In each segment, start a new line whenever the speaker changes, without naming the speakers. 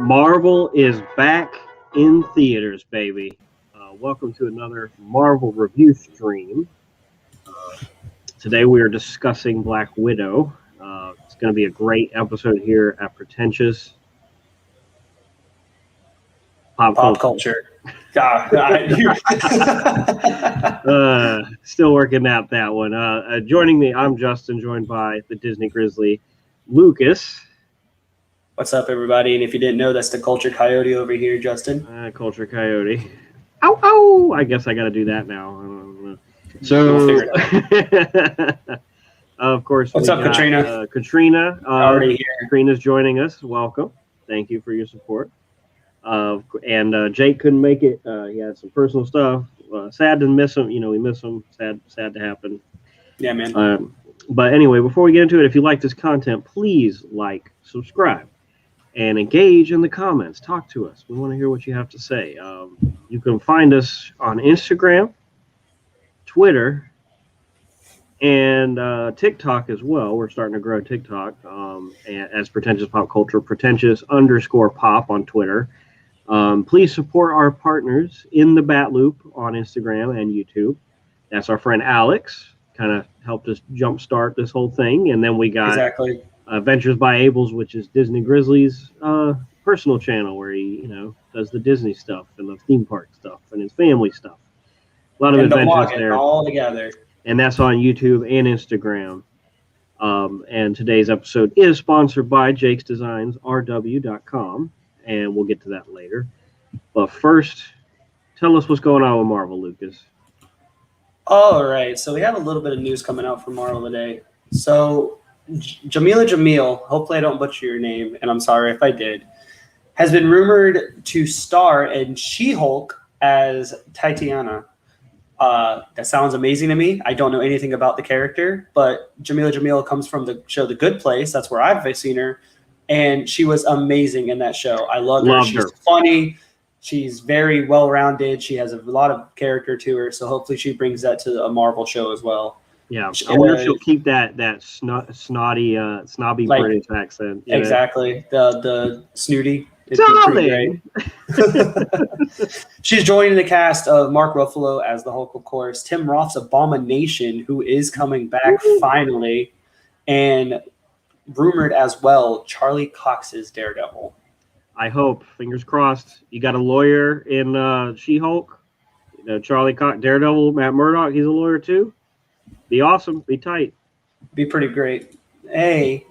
Marvel is back in theaters, baby. Welcome to another Marvel review stream. Today we are discussing Black Widow. It's going to be a great episode here at Pretentious Pop
Culture.
Still working out that one. Joining me, I'm Justin, joined by the Disney Grizzly, Lucas.
What's up, everybody? And if you didn't know, that's the Culture Coyote over here, Justin.
Culture Coyote. Ow, ow! I guess I got to do that now. So, of course,
what's up, Katrina?
Katrina,
already here.
Katrina's joining us. Welcome. Thank you for your support. And Jake couldn't make it. He had some personal stuff. Sad to miss him. We miss him. Sad to happen.
Yeah, man.
But anyway, before we get into it, if you like this content, please like, subscribe, and engage in the comments. Talk to us. We want to hear what you have to say. You can find us on Instagram, Twitter, and TikTok as well. We're starting to grow TikTok as Pretentious Pop Culture, Pretentious_pop on Twitter. Please support our partners in the Bat Loop on Instagram and YouTube. That's our friend Alex, kind of helped us jumpstart this whole thing. And then we got Ventures by Abel's, which is Disney Grizzly's personal channel where he, does the Disney stuff and the theme park stuff and his family stuff. A lot of adventures there.
All together.
And that's on YouTube and Instagram. And today's episode is sponsored by Jake's Designs, rw.com. And we'll get to that later. But first, tell us what's going on with Marvel, Lucas.
All right. So we have a little bit of news coming out from Marvel today. So Jamila Jamil, hopefully I don't butcher your name, and I'm sorry if I did, has been rumored to star in She-Hulk as Tatiana. That sounds amazing to me. I don't know anything about the character, but Jamila Jamil comes from the show The Good Place. That's where I've seen her. And she was amazing in that show. I loved her. She's funny. She's very well-rounded. She has a lot of character to her. So hopefully she brings that to a Marvel show as well.
Yeah, I wonder if she'll keep that snobby British accent.
Exactly. The snooty.
Darling.
She's joining the cast of Mark Ruffalo as the Hulk, of course. Tim Roth's Abomination, who is coming back finally. And rumored as well, Charlie Cox's Daredevil.
I hope. Fingers crossed. You got a lawyer in She-Hulk. Charlie Cox, Daredevil, Matt Murdock, he's a lawyer too. Be awesome. Be tight.
Be pretty great. Hey,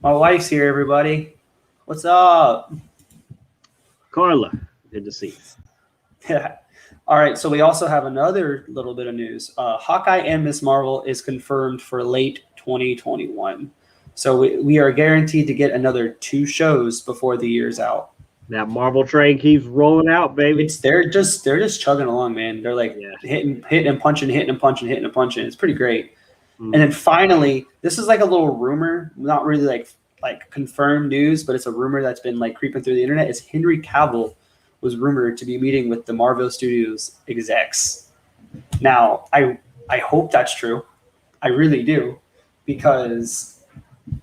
my wife's here, everybody. What's up?
Carla, good to see you.
Yeah. All right, so we also have another little bit of news. Hawkeye and Ms. Marvel is confirmed for late 2021. So we are guaranteed to get another 2 shows before the year's out.
That Marvel train keeps rolling out, baby.
They're just chugging along, man. They're like hitting and punching. It's pretty great. And then finally, this is like a little rumor, not really like confirmed news, but it's a rumor that's been like creeping through the internet. Is Henry Cavill was rumored to be meeting with the Marvel Studios execs. Now, I hope that's true. I really do, because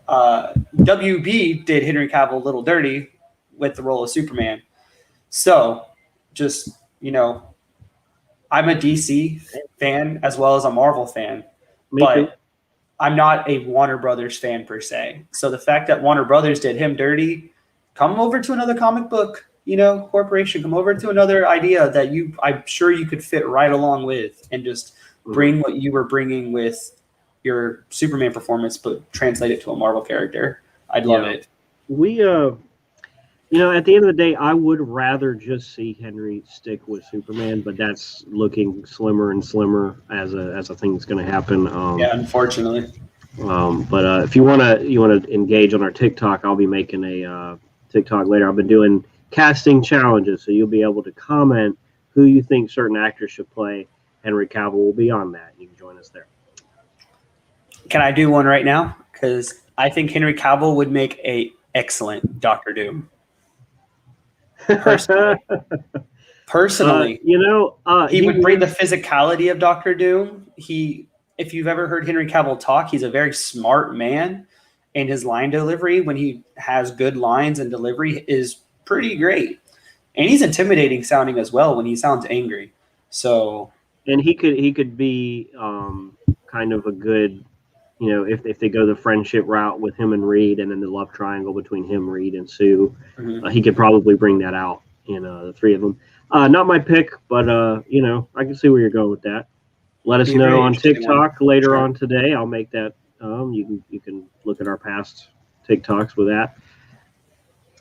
WB did Henry Cavill a little dirty with the role of Superman. So, just, I'm a DC fan as well as a Marvel fan, but I'm not a Warner Brothers fan per se. So the fact that Warner Brothers did him dirty, come over to another comic book, corporation, come over to another idea that I'm sure you could fit right along with, and just bring what you were bringing with your Superman performance, but translate it to a Marvel character. I'd love it. We,
at the end of the day, I would rather just see Henry stick with Superman, but that's looking slimmer and slimmer as a thing that's going to happen.
Unfortunately.
But if you want to engage on our TikTok, I'll be making a TikTok later. I've been doing casting challenges, so you'll be able to comment who you think certain actors should play. Henry Cavill will be on that. You can join us there.
Can I do one right now? Because I think Henry Cavill would make a excellent Doctor Doom. Personally, he would bring the physicality of Doctor Doom. If you've ever heard Henry Cavill talk, he's a very smart man, and his line delivery when he has good lines and delivery is pretty great. And he's intimidating sounding as well when he sounds angry. So,
and he could be kind of a good, if they go the friendship route with him and Reed, and then the love triangle between him, Reed, and Sue, he could probably bring that out in the three of them. Not my pick, but I can see where you're going with that. Let us know on TikTok later on today. I'll make that. You can look at our past TikToks with that.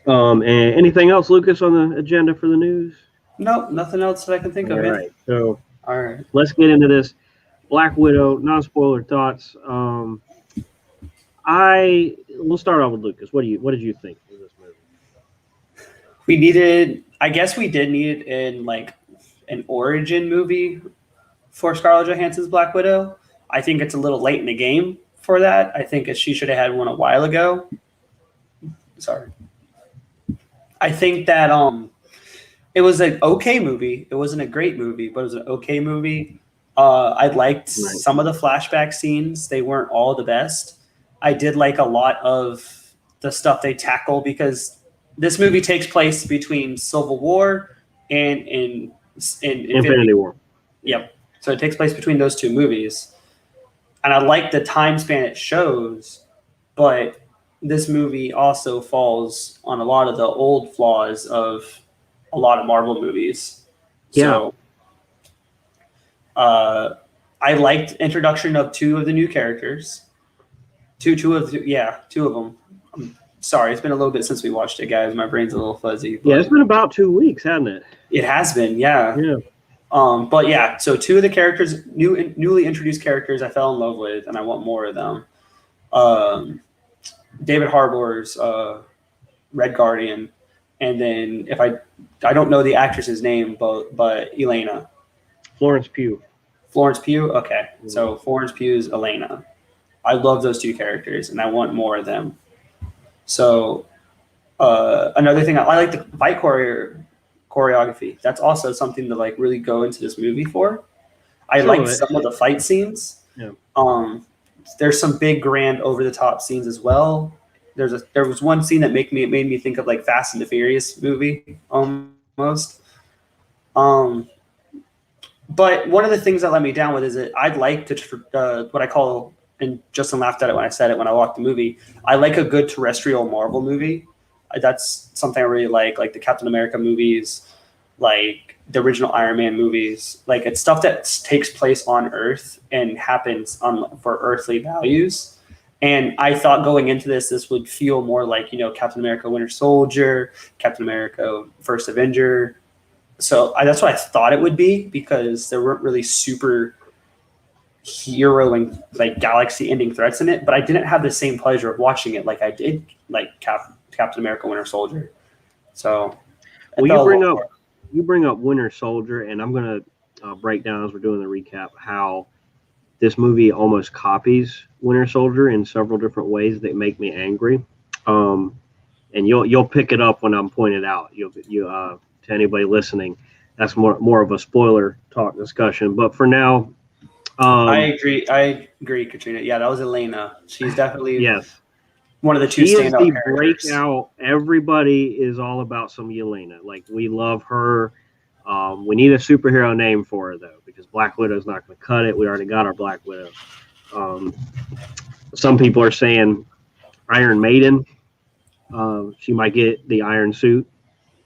And anything else, Lucas, on the agenda for the news?
Nope, nothing else that I can think of.
All right, so
all right,
let's get into this. Black Widow, non-spoiler thoughts. We'll start off with Lucas. What did you think of this movie?
I guess we did need it in like an origin movie for Scarlett Johansson's Black Widow. I think it's a little late in the game for that. I think she should have had one a while ago. Sorry. I think that it was an okay movie. It wasn't a great movie, but it was an okay movie. I liked some of the flashback scenes. They weren't all the best. I did like a lot of the stuff they tackle because this movie takes place between Civil War and
Infinity War.
Yep. So it takes place between those two movies. And I like the time span it shows, but this movie also falls on a lot of the old flaws of a lot of Marvel movies.
Yeah.
So I liked introduction of two of the new characters. Two of them. I'm sorry, it's been a little bit since we watched it, guys. My brain's a little fuzzy.
Yeah, it's been about 2 weeks, hasn't it?
It has been, yeah.
Yeah.
But yeah, so two of the characters, newly introduced characters, I fell in love with, and I want more of them. David Harbour's Red Guardian, and then if I don't know the actress's name, but Elena.
Florence Pugh.
Florence Pugh, okay. So Florence Pugh's Elena. I love those two characters, and I want more of them. So another thing, I like the fight choreography. That's also something to like really go into this movie for. I liked some of the fight scenes.
Yeah.
There's some big, grand, over-the-top scenes as well. There was one scene that made me think of like Fast and the Furious movie almost. But one of the things that let me down with is that I'd like to what I call, and Justin laughed at it when I said it when I watched the movie. I like a good terrestrial Marvel movie. That's something I really like the Captain America movies, like the original Iron Man movies. Like it's stuff that takes place on Earth and happens for earthly values. And I thought going into this would feel more like, Captain America Winter Soldier, Captain America First Avenger. So that's what I thought it would be, because there weren't really super hero and like galaxy ending threats in it, but I didn't have the same pleasure of watching it like I did like Captain America Winter Soldier. So
you bring up Winter Soldier, and I'm going to break down as we're doing the recap how this movie almost copies Winter Soldier in several different ways that make me angry. And you'll pick it up when I'm pointed out. You to anybody listening, that's more of a spoiler talk discussion. But for now,
I agree, Katrina. Yeah, that was Elena. She's definitely one of the two standout characters.
Breakout. Everybody is all about some Yelena. Like, we love her. We need a superhero name for her, though, because Black Widow's not going to cut it. We already got our Black Widow. Some people are saying Iron Maiden. She might get the Iron Suit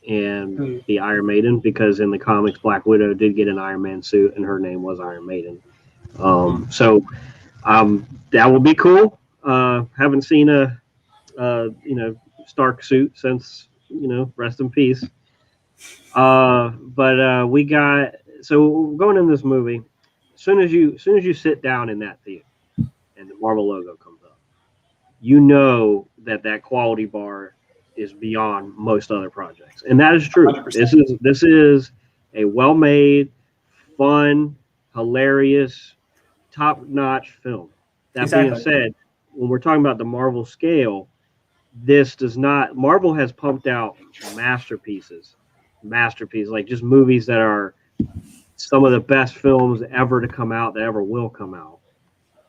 and the Iron Maiden, because in the comics, Black Widow did get an Iron Man suit, and her name was Iron Maiden. So that will be cool. Haven't seen a Stark suit since, rest in peace. But we got, so going in this movie, as soon as you sit down in that theater and the Marvel logo comes up, that quality bar is beyond most other projects, and that is true. 100%. This is a well-made, fun, hilarious, top-notch film. That being said, when we're talking about the Marvel scale, this does not. Marvel has pumped out masterpieces, like just movies that are some of the best films ever to come out, that ever will come out,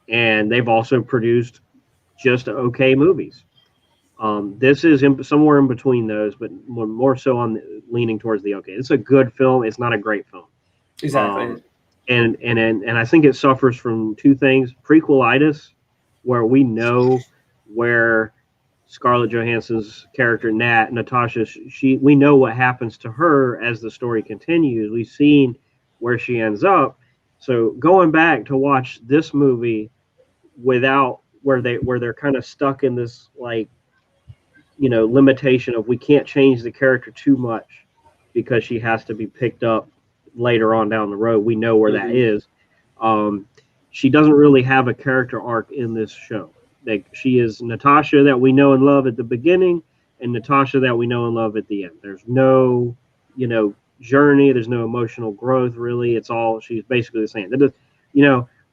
and they've also produced just okay movies. This is somewhere in between those, but more so on leaning towards the okay. It's a good film. It's not a great film.
Exactly.
And I think it suffers from two things: prequelitis, where we know where Scarlett Johansson's character Natasha, we know what happens to her as the story continues. We've seen where she ends up. So going back to watch this movie without where they're kind of stuck in this like limitation of we can't change the character too much because she has to be picked up later on down the road. We know where that is. She doesn't really have a character arc in this show. Like she is Natasha that we know and love at the beginning and Natasha that we know and love at the end. There's no, journey. There's no emotional growth really. It's all, she's basically the same. That is,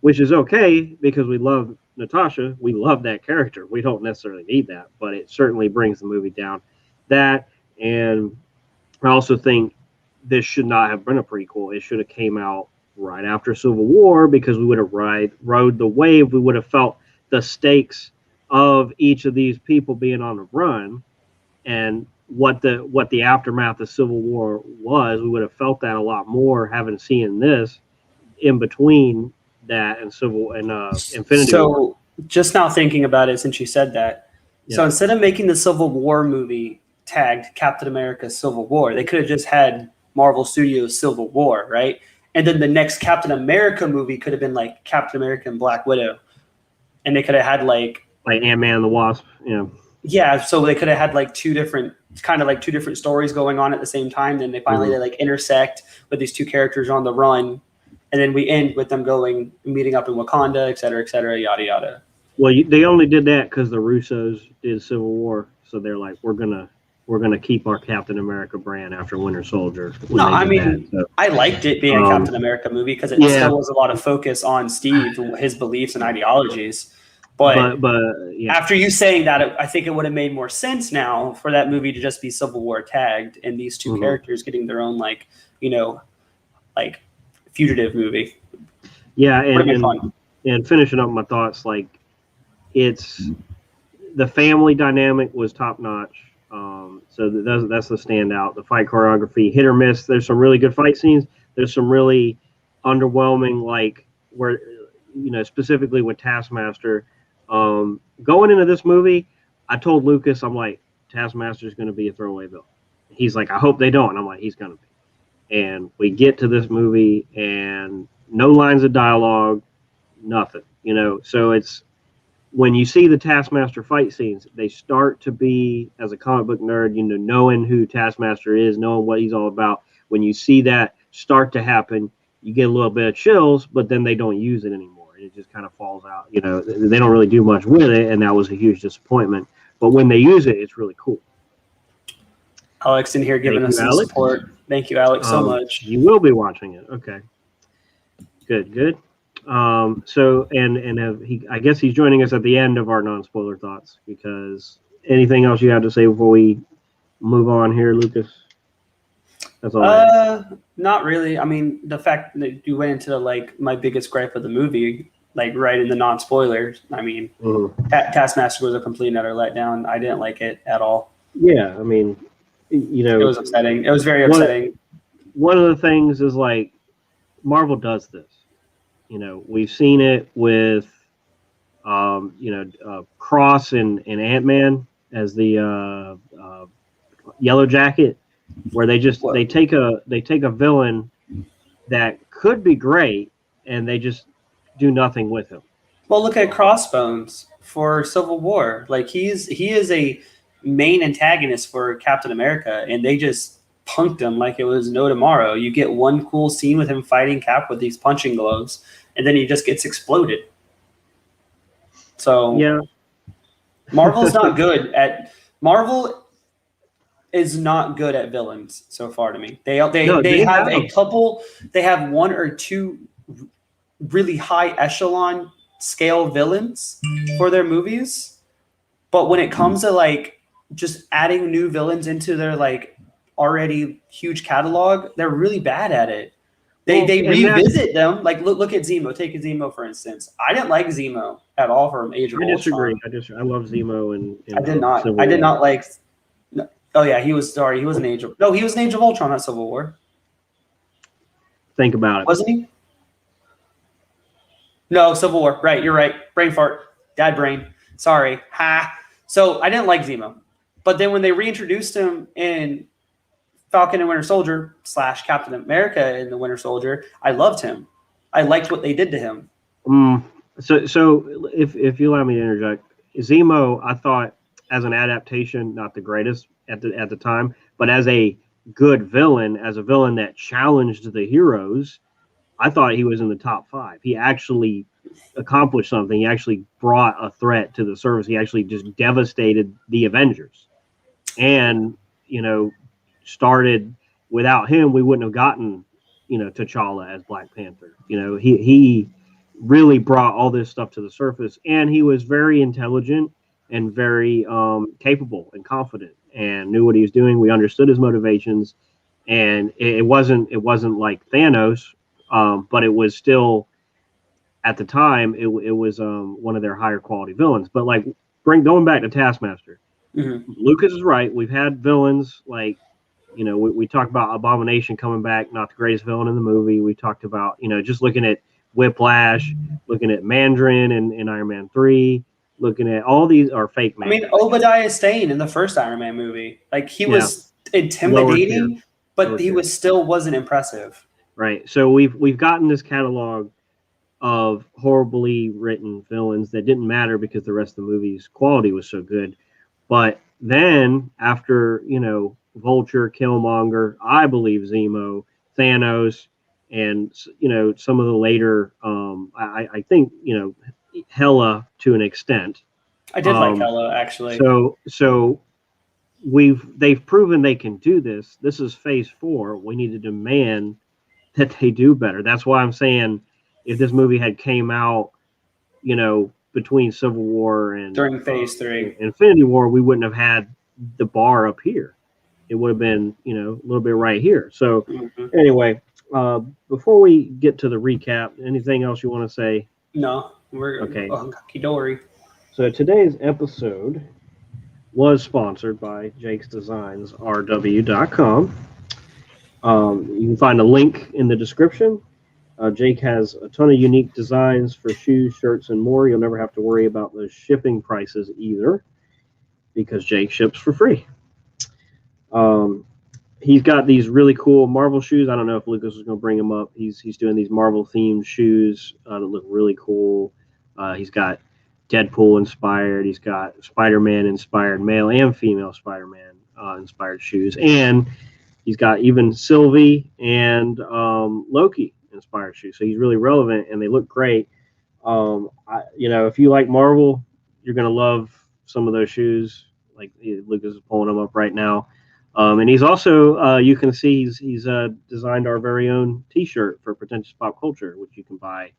which is okay because we love Natasha. We love that character. We don't necessarily need that, but it certainly brings the movie down. That, and I also think this should not have been a prequel. It should have came out right after Civil War because we would have rode the wave. We would have felt the stakes of each of these people being on the run and what the aftermath of Civil War was. We would have felt that a lot more having seen this in between that and Infinity War.
So just now thinking about it since you said that, so instead of making the Civil War movie tagged Captain America Civil War, they could have just had Marvel Studios Civil War, right? And then the next Captain America movie could have been like Captain America and Black Widow. And they could have had like
Ant-Man and the Wasp,
Yeah, so they could have had like two different stories going on at the same time. Then they finally they intersect with these two characters on the run. And then we end with them meeting up in Wakanda, et cetera, yada, yada.
Well, they only did that because the Russos did Civil War. So they're like, we're gonna keep our Captain America brand after Winter Soldier.
No, I mean, I liked it being a Captain America movie because it still was a lot of focus on Steve, his beliefs and ideologies. But after you saying that, I think it would have made more sense now for that movie to just be Civil War tagged and these two characters getting their own fugitive movie.
Yeah, and finishing up my thoughts, it's the family dynamic was top notch. So that's the standout. The fight choreography, hit or miss. There's some really good fight scenes. There's some really underwhelming, where specifically with Taskmaster. Going into this movie, I told Lucas, I'm like, Taskmaster's going to be a throwaway villain. He's like, I hope they don't. I'm like, he's going to be. And we get to this movie and no lines of dialogue, nothing, So it's when you see the Taskmaster fight scenes, they start to be, as a comic book nerd, knowing who Taskmaster is, knowing what he's all about. When you see that start to happen, you get a little bit of chills, but then they don't use it anymore. It just kind of falls out. They don't really do much with it, and that was a huge disappointment. But when they use it, it's really cool.
Alex in here giving us some support. Thank you, Alex, so much.
You will be watching it. Okay. Good. So I guess he's joining us at the end of our non-spoiler thoughts, because anything else you have to say before we move on here, Lucas? That's all.
Not really. I mean, the fact that you went into my biggest gripe of the movie, right in the non-spoilers. I mean, Taskmaster was a complete and utter letdown. I didn't like it at all.
Yeah, I mean, it
was upsetting. It was very upsetting.
One of the things is Marvel does this. We've seen it with, Cross and Ant-Man as the Yellow Jacket, where they take a villain that could be great and they just do nothing with him.
Well, look at Crossbones for Civil War. He is a main antagonist for Captain America, and they just punked him like it was no tomorrow. You get one cool scene with him fighting Cap with these punching gloves, and then he just gets exploded. So
yeah,
Marvel is not good at villains so far to me. They have a couple. They have one or two really high echelon scale villains for their movies, but when it comes to just adding new villains into their already huge catalog, they're really bad at it. They
Well,
revisit them. Like look at Zemo. Take Zemo for instance. I didn't like Zemo at all from Age of
I disagree.
Ultron.
I love Zemo
I did not.
Civil
I did
War.
not like. No, oh yeah, he was. Sorry, he was an Age of. No, he was an Age of Ultron, not Civil War.
Think about it.
Wasn't he? No, Civil War. Right, you're right. Brain fart. Dad brain. Sorry. Ha. So I didn't like Zemo, but then when they reintroduced him in Falcon and Winter Soldier / Captain America in the Winter Soldier, I loved him. I liked what they did to him.
So if you allow me to interject, Zemo, I thought as an adaptation, not the greatest at the time, but as a good villain, as a villain that challenged the heroes, I thought he was in the top 5. He actually accomplished something. He actually brought a threat to the surface. He actually just devastated the Avengers. And, started without him, we wouldn't have gotten, T'Challa as Black Panther. He really brought all this stuff to the surface, and he was very intelligent and very capable and confident and knew what he was doing. We understood his motivations, and it wasn't like Thanos, but it was still, at the time, it was one of their higher quality villains. But like going back to Taskmaster, Lucas is right. We've had villains like, we talked about Abomination coming back, not the greatest villain in the movie. We talked about, just looking at Whiplash, looking at Mandarin in Iron Man 3, looking at all these are fake Mandarin.
I mean, Obadiah Stane in the first Iron Man movie, like he was intimidating, but he wasn't impressive.
Right. So we've gotten this catalog of horribly written villains that didn't matter because the rest of the movie's quality was so good. But then after, Vulture, Killmonger, I believe Zemo, Thanos, and, some of the later, I think, Hela to an extent.
I did like Hela, actually.
So they've proven they can do this. This is phase 4. We need to demand that they do better. That's why I'm saying if this movie had came out, between Civil War and
during phase 3,
Infinity War, we wouldn't have had the bar up here. It would have been, a little bit right here. So anyway, before we get to the recap, anything else you want to say?
No, we're okay. Hunky-dory.
So today's episode was sponsored by Jake's Designs, rw.com. You can find a link in the description. Jake has a ton of unique designs for shoes, shirts, and more. You'll never have to worry about the shipping prices either because Jake ships for free. He's got these really cool Marvel shoes. I don't know if Lucas is going to bring them up. He's doing these Marvel-themed shoes that look really cool. He's got Deadpool inspired. He's got Spider-Man inspired, male and female Spider-Man inspired shoes. And he's got even Sylvie and Loki inspired shoes. So he's really relevant and they look great. If you like Marvel, you're going to love some of those shoes. Like Lucas is pulling them up right now. And he's also, you can see he's designed our very own T-shirt for Pretentious Pop Culture, which you can buy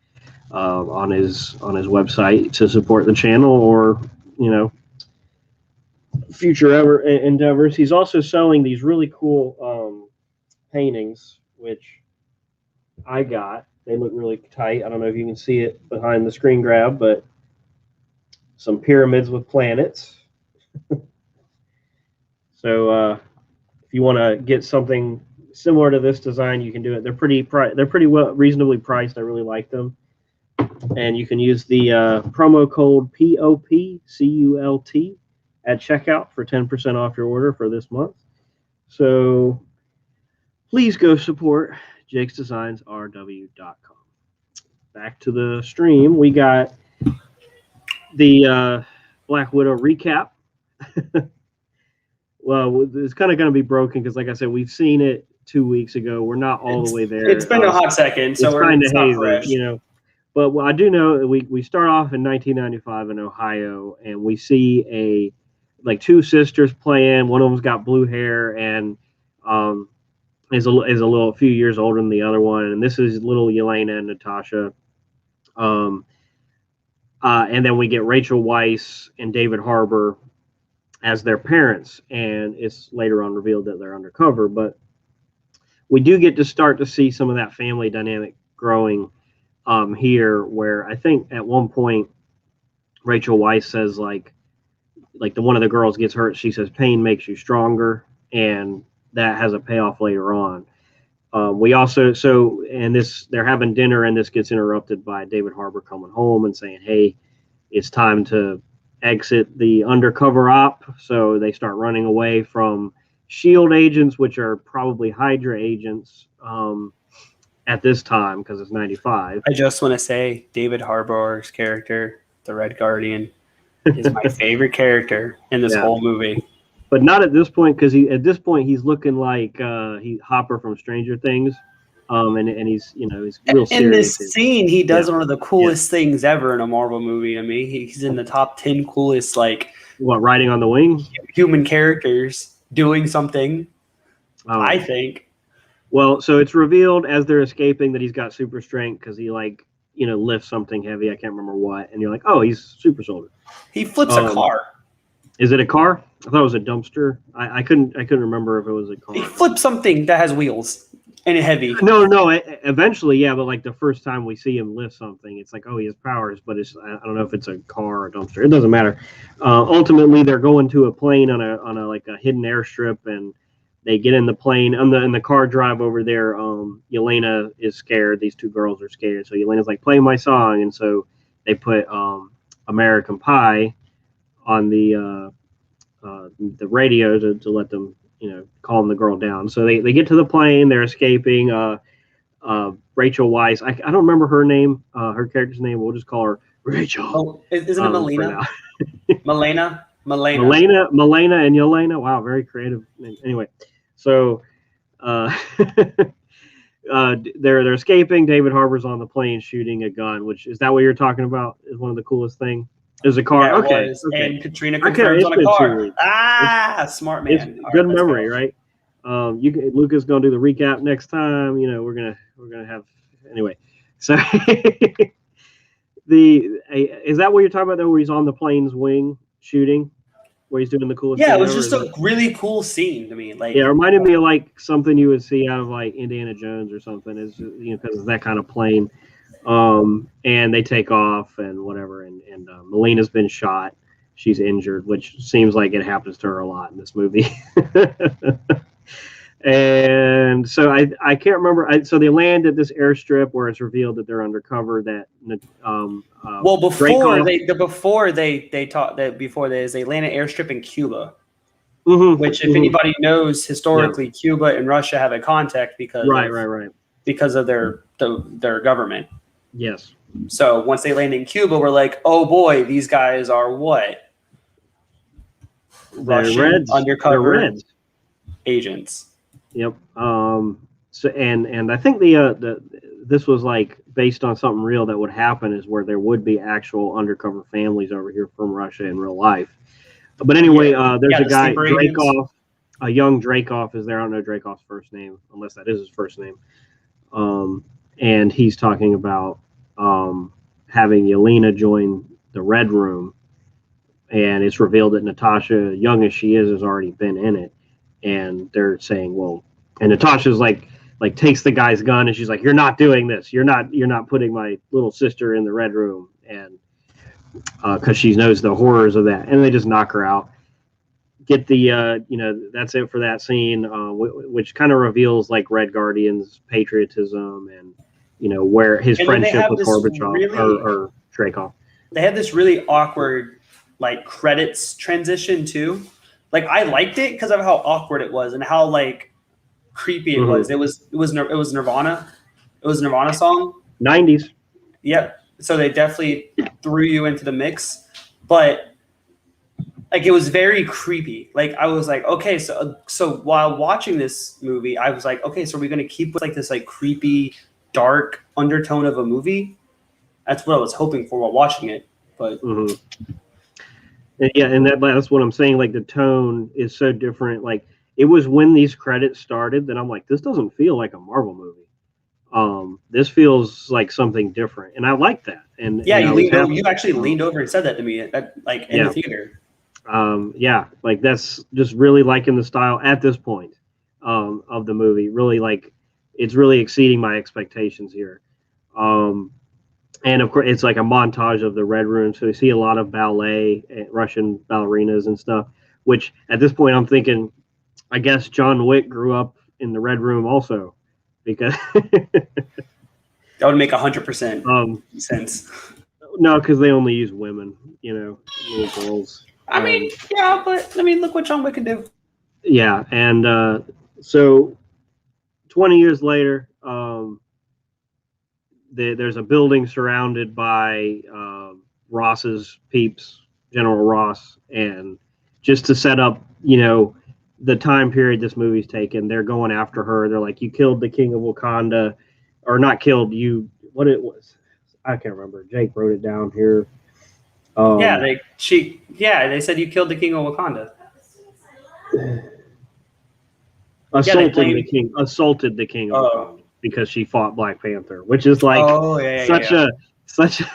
on his website to support the channel or future endeavors. He's also selling these really cool paintings, which I got. They look really tight. I don't know if you can see it behind the screen grab, but some pyramids with planets. So if you want to get something similar to this design, you can do it. They're pretty reasonably priced. I really like them. And you can use the promo code POPCULT at checkout for 10% off your order for this month. So please go support Jake's Designs, rw.com. Back to the stream. We got the Black Widow recap. Well, it's kind of going to be broken because, like I said, we've seen it 2 weeks ago. We're not all the way there.
It's been a hot second, so we're kind of hazy,
But I do know we start off in 1995 in Ohio, and we see two sisters playing. One of them's got blue hair and is a few years older than the other one. And this is little Yelena and Natasha. And then we get Rachel Weisz and David Harbour as their parents, and it's later on revealed that they're undercover. But we do get to start to see some of that family dynamic growing here, where I think at one point Rachel Weisz says like the one of the girls gets hurt. She says pain makes you stronger, and that has a payoff later on. We also they're having dinner, and this gets interrupted by David Harbour coming home and saying, "Hey, it's time to exit the undercover op." So they start running away from SHIELD agents, which are probably Hydra agents at this time because it's 95.
I just want to say David Harbour's character, the Red Guardian, is my favorite character in this whole movie.
But not at this point, because at this point he's looking like Hopper from Stranger Things, and he's he's real serious.
In this scene, he does one of the coolest things ever in a Marvel movie to me. He's in the top 10 coolest
riding on the wing,
human characters doing something. I think.
Well, so it's revealed as they're escaping that he's got super strength because he lifts something heavy. I can't remember what, and you're like, oh, he's super soldier.
He flips a car.
Is it a car? I thought it was a dumpster. I couldn't remember if it was a car.
He flips something that has wheels and heavy.
No. Eventually, yeah, but the first time we see him lift something, it's like, oh, he has powers, but I don't know if it's a car or a dumpster. It doesn't matter. Ultimately, they're going to a plane on a hidden airstrip, and they get in the plane and the car drive over there. Yelena is scared. These two girls are scared. So Yelena's like, play my song, and so they put American Pie on the radio to let them calm the girl down. So they get to the plane, they're escaping. Rachel Weisz, I don't remember her name, her character's name, we'll just call her Rachel.
Oh, isn't it Melina? Melina
and Yelena. Wow, very creative. Anyway, so they're escaping. David Harbour's on the plane shooting a gun, which is that what you're talking about? Is one of the coolest things. There's a car.
Yeah,
okay.
And Katrina confirms on a car. Smart man.
It's good memory, right? Luca's gonna do the recap next time. We're gonna have anyway. So is that what you're talking about though, where he's on the plane's wing shooting, where he's doing the coolest?
Yeah, it was just a really cool scene to me.
It reminded me of something you would see out of Indiana Jones or something. Is because it's that kind of plane. And they take off and whatever, and Melina's been shot. She's injured, which seems like it happens to her a lot in this movie. And so I can't remember. So they land at this airstrip where it's revealed that they're undercover. That
before they land at airstrip in Cuba, which if anybody knows historically, Cuba and Russia have a contact because because of their government.
Yes.
So once they land in Cuba, we're like, oh boy, these guys are what? Russian undercover agents.
Yep. So and I think this was based on something real that would happen, is where there would be actual undercover families over here from Russia in real life. But anyway, there's a guy, Dreykov, a young Dreykov is there. I don't know Dreykov's first name, unless that is his first name. And he's talking about having Yelena join the Red Room, and it's revealed that Natasha, young as she is, has already been in it. And they're saying, well, and Natasha's takes the guy's gun, and she's like, "You're not doing this. You're not putting my little sister in the Red Room," and because she knows the horrors of that, and they just knock her out. Get the that's it for that scene, which kind of reveals Red Guardian's patriotism and where his friendship with Gorbachev or Dreykov.
They had this really awkward credits transition too. I liked it because of how awkward it was and how creepy it was. It was Nirvana. It was a Nirvana song.
90s.
Yep. So they definitely threw you into the mix, but it was very creepy. I was like, okay, so while watching this movie, I was like, okay, so are we gonna keep with this creepy, dark undertone of a movie? That's what I was hoping for while watching it. But
and that's what I'm saying. The tone is so different. It was when these credits started that I'm like, this doesn't feel like a Marvel movie. This feels like something different, and I like that. And
you actually leaned over and said that to me in the theater.
That's just really liking the style at this point of the movie. Really it's really exceeding my expectations here. And of course, it's like a montage of the Red Room. So you see a lot of ballet, Russian ballerinas and stuff. Which at this point, I'm thinking, I guess John Wick grew up in the Red Room also, because
that would make 100% sense.
No, because they only use women, little girls.
I mean, yeah, but I mean, look what John Wick can do.
Yeah, and so 20 years later, there's a building surrounded by Ross's peeps, General Ross, and just to set up, the time period this movie's taken, they're going after her. They're like, you killed the king of Wakanda, or not killed, what it was. I can't remember. Jake wrote it down here.
They said you killed the king of Wakanda.
Assaulted the king of Wakanda because she fought Black Panther, which is like such a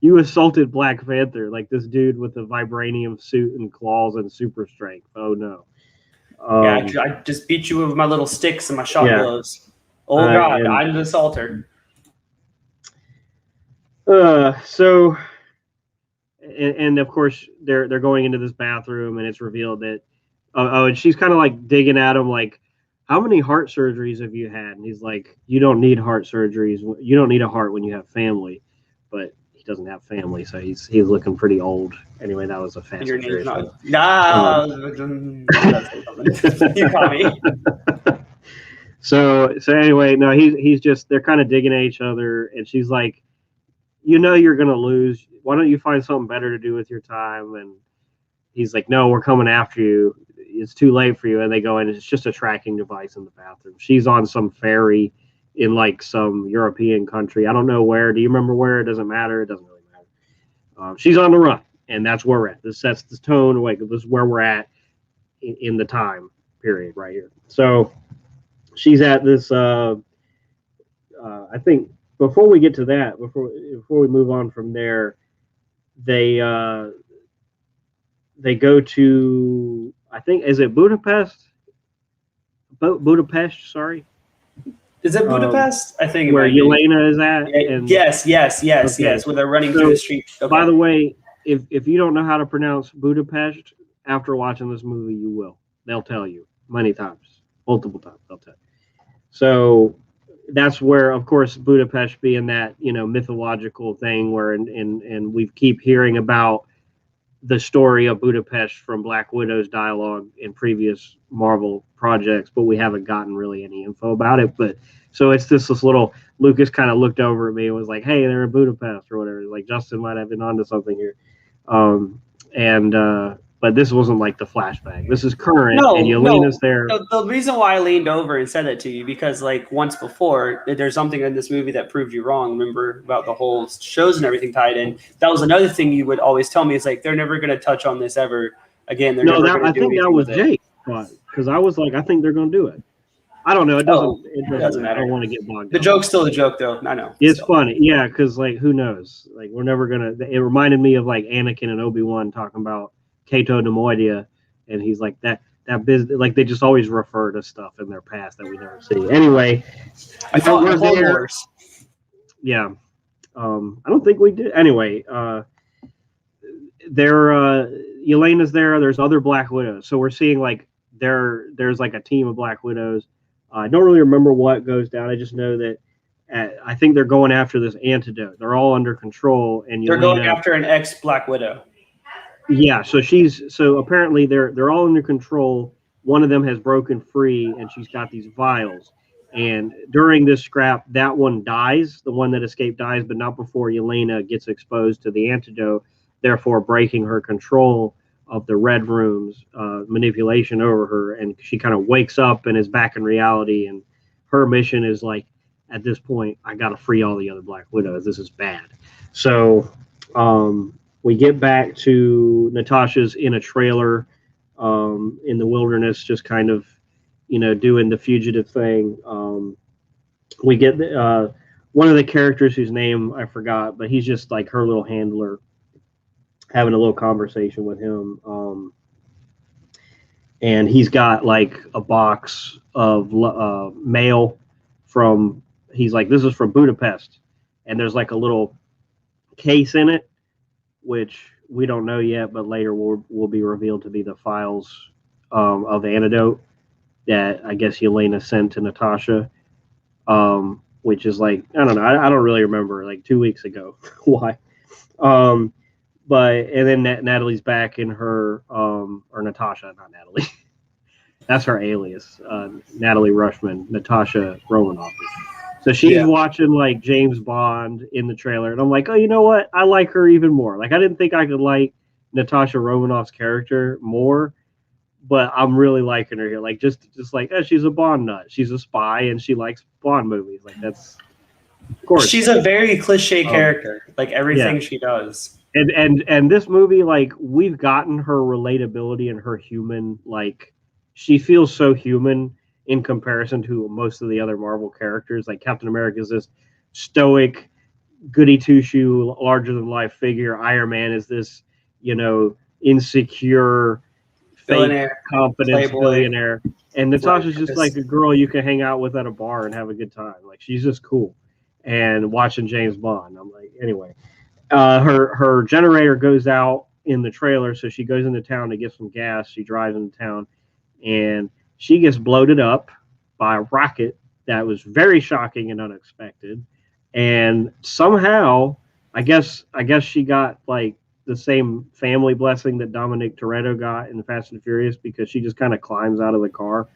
you assaulted Black Panther, like this dude with a vibranium suit and claws and super strength. Oh no.
I just beat you with my little sticks and my shot gloves. Oh God, I'm the assaulter.
So, and of course they're going into this bathroom, and it's revealed that and she's kind of like digging at him, like, how many heart surgeries have you had? And he's like, you don't need heart surgeries. You don't need a heart when you have family. But he doesn't have family, so he's looking pretty old. Anyway, that was a fast.
Your name's not. You caught me.
So anyway, no, he's just, they're kind of digging at each other, and she's like, you're gonna lose. Why don't you find something better to do with your time? And he's like, no, we're coming after you. It's too late for you. And they go in, it's just a tracking device in the bathroom. She's on some ferry in like some European country. I don't know where. Do you remember where? It doesn't matter. It doesn't really matter. She's on the run, and that's where we're at. This sets the tone. Like, this is where we're at in the time period right here. So she's at this. I think before we get to that, before we move on from there, they go to, I think, is it Budapest? Budapest, sorry.
Is it Budapest? I think
where Yelena is at. And,
yes. Where they're running through the street. Okay.
By the way, if you don't know how to pronounce Budapest, after watching this movie, you will. They'll tell you many times, multiple times. They'll tell you. So that's where, of course, Budapest being that mythological thing where, and we keep hearing about the story of Budapest from Black Widow's dialogue in previous Marvel projects, but we haven't gotten really any info about it. But so it's this little, Lucas kind of looked over at me and was like, hey, they're in Budapest or whatever. Like, Justin might have been onto something here. But this wasn't like the flashback. This is current, and Yelena's there.
The reason why I leaned over and said that to you, because like once before, there's something in this movie that proved you wrong. Remember about the whole shows and everything tied in. That was another thing you would always tell me. It's like, they're never going to touch on this ever again.
I think that was Jake, because I was like, I think they're going to do it. I don't know. It doesn't matter. I don't want to get bogged down.
The joke's still a joke, though. I know.
It's funny. Yeah, because like, who knows? Like, we're never going to. It reminded me of like Anakin and Obi-Wan talking about Cato Nemoidia, and he's like that business, like they just always refer to stuff in their past that we never see. Anyway,
I thought we're there.
Yeah, I don't think we did. Anyway, Yelena's there. There's other Black Widows, so we're seeing like there's like a team of Black Widows. I don't really remember what goes down. I just know that I think they're going after this antidote. They're all under control, and
they're going after an ex-Black Widow.
Yeah, so apparently they're all under control. One of them has broken free, and she's got these vials. And during this scrap, that one dies. The one that escaped dies, but not before Yelena gets exposed to the antidote, therefore breaking her control of the Red Room's manipulation over her. And she kind of wakes up and is back in reality. And her mission is like, at this point, I got to free all the other Black Widows. This is bad. So, we get back to Natasha's in a trailer in the wilderness, just kind of, doing the fugitive thing. We get one of the characters whose name I forgot, but he's just like her little handler, having a little conversation with him. and he's got like a box of mail from. He's like, this is from Budapest, and there's like a little case in it, which we don't know yet, but later will be revealed to be the files of the antidote that I guess Yelena sent to Natasha, which is like, I don't know, I don't really remember, like 2 weeks ago. Why? But and then Natalie's back in her or Natasha, not Natalie. That's her alias, Natalie Rushman, Natasha Romanoff. So she's watching like James Bond in the trailer, and I'm like, oh, you know what? I like her even more. Like, I didn't think I could like Natasha Romanoff's character more, but I'm really liking her here. Like, just like, oh, she's a Bond nut. She's a spy, and she likes Bond movies. Like, that's of course.
She's a very cliche character. Like everything she does.
And this movie, like, we've gotten her relatability and her human, like, she feels so human in comparison to most of the other Marvel characters. Like Captain America is this stoic, goody two shoe, larger than life figure. Iron Man is this, insecure, fake confidence billionaire. And Natasha's just like a girl you can hang out with at a bar and have a good time. Like, she's just cool. And watching James Bond, I'm like, anyway. Her generator goes out in the trailer, so she goes into town to get some gas. She drives into town, and she gets bloated up by a rocket that was very shocking and unexpected. And somehow, I guess she got like the same family blessing that Dominic Toretto got in the Fast and Furious, because she just kind of climbs out of the car,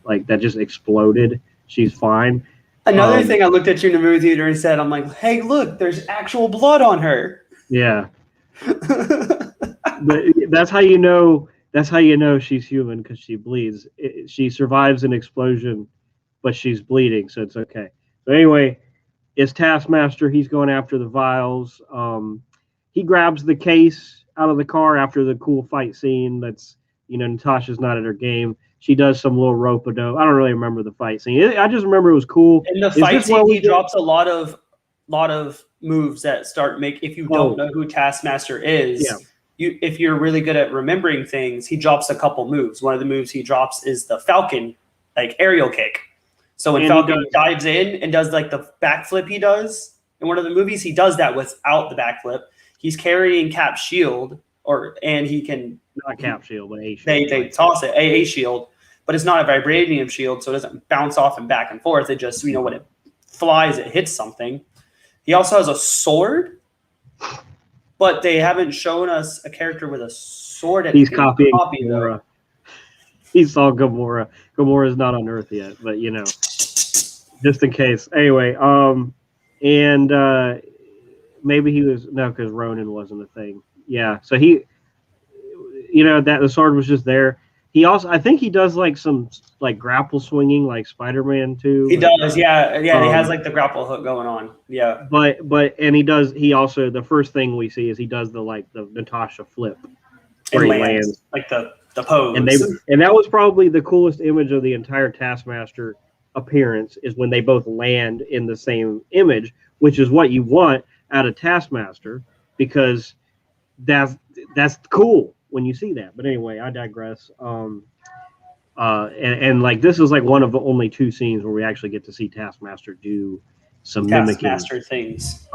like that just exploded. She's fine.
Another thing I looked at you in the movie theater and said, I'm like, hey, look, there's actual blood on her.
Yeah. But that's how you know she's human, because she bleeds. She survives an explosion, but she's bleeding, so it's okay. So anyway, it's Taskmaster. He's going after the vials. He grabs the case out of the car after the cool fight scene. That's, Natasha's not at her game. She does some little rope-a-dope. I don't really remember the fight scene. I just remember it was cool.
In the fight scene, he drops a lot of moves that start if you don't know who Taskmaster is, if you're really good at remembering things, he drops a couple moves. One of the moves he drops is the Falcon, like aerial kick. So when Falcon dives in and does like the backflip he does in one of the movies, he does that without the backflip. He's carrying Cap's shield, and he can
not Cap shield, but a shield.
They toss it a shield, but it's not a vibranium shield, so it doesn't bounce off and back and forth. It just, when it flies, it hits something. He also has a sword, but they haven't shown us a character with a sword.
He's copying Gamora. He saw Gamora. Gamora's not on Earth yet, but just in case. Anyway, and maybe he was because Ronin wasn't a thing. Yeah, so he, that the sword was just there. He also, I think he does like some like grapple swinging like Spider-Man too.
He does, yeah. He has like the grapple hook going on. Yeah.
But he also, the first thing we see is he does the Natasha flip where he lands
like the pose.
And that was probably the coolest image of the entire Taskmaster appearance, is when they both land in the same image, which is what you want out of Taskmaster, because that's cool when you see that. But anyway, I digress. And like, this is like one of the only two scenes where we actually get to see Taskmaster do some
Taskmaster things.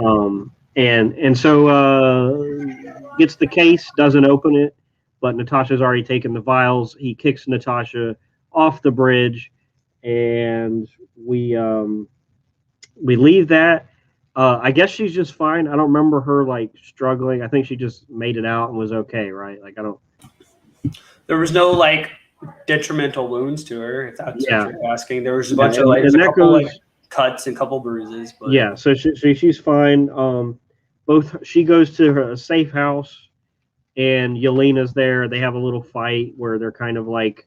And so gets the case, doesn't open it, but Natasha's already taken the vials. He kicks Natasha off the bridge, and we leave that. I guess she's just fine. I don't remember her like struggling. I think she just made it out and was okay, right? Like,
there was no like detrimental wounds to her, if that's what you're asking. There was a bunch of like a couple cuts and a couple bruises. But
yeah, so she's fine. She goes to her safe house, and Yelena's there. They have a little fight where they're kind of like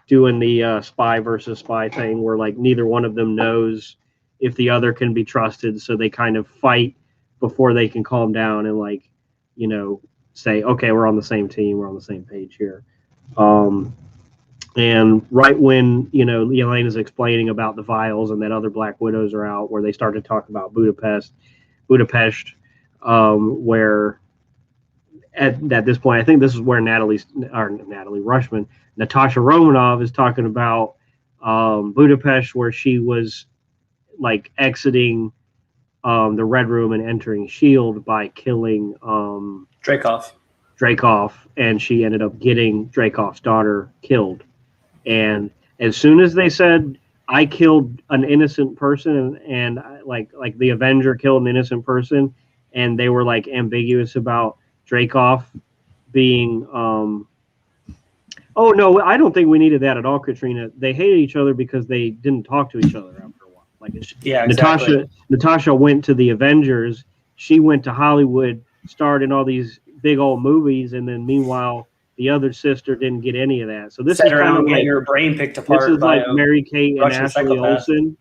doing the spy versus spy thing, where like neither one of them knows if the other can be trusted, so they kind of fight before they can calm down and like, say, okay, we're on the same team, we're on the same page here. And right when, Yelena's explaining about the vials and that other Black Widows are out, where they start to talk about Budapest, where at this point, I think this is where Natalie Rushman, Natasha Romanoff is talking about Budapest, where she was like exiting the Red Room and entering Shield by killing Dreykov, and she ended up getting Dreykov's daughter killed. And as soon as they said, "I killed an innocent person," and like the Avenger killed an innocent person, and they were like ambiguous about Dreykov being, oh no, I don't think we needed that at all, Katrina. They hated each other because they didn't talk to each other after a while. Like,
exactly.
Natasha went to the Avengers. She went to Hollywood, starred in all these big old movies, and then meanwhile the other sister didn't get any of that. So this is kind of like
your brain picked apart.
This is like Mary Kate and Ashley Olsen.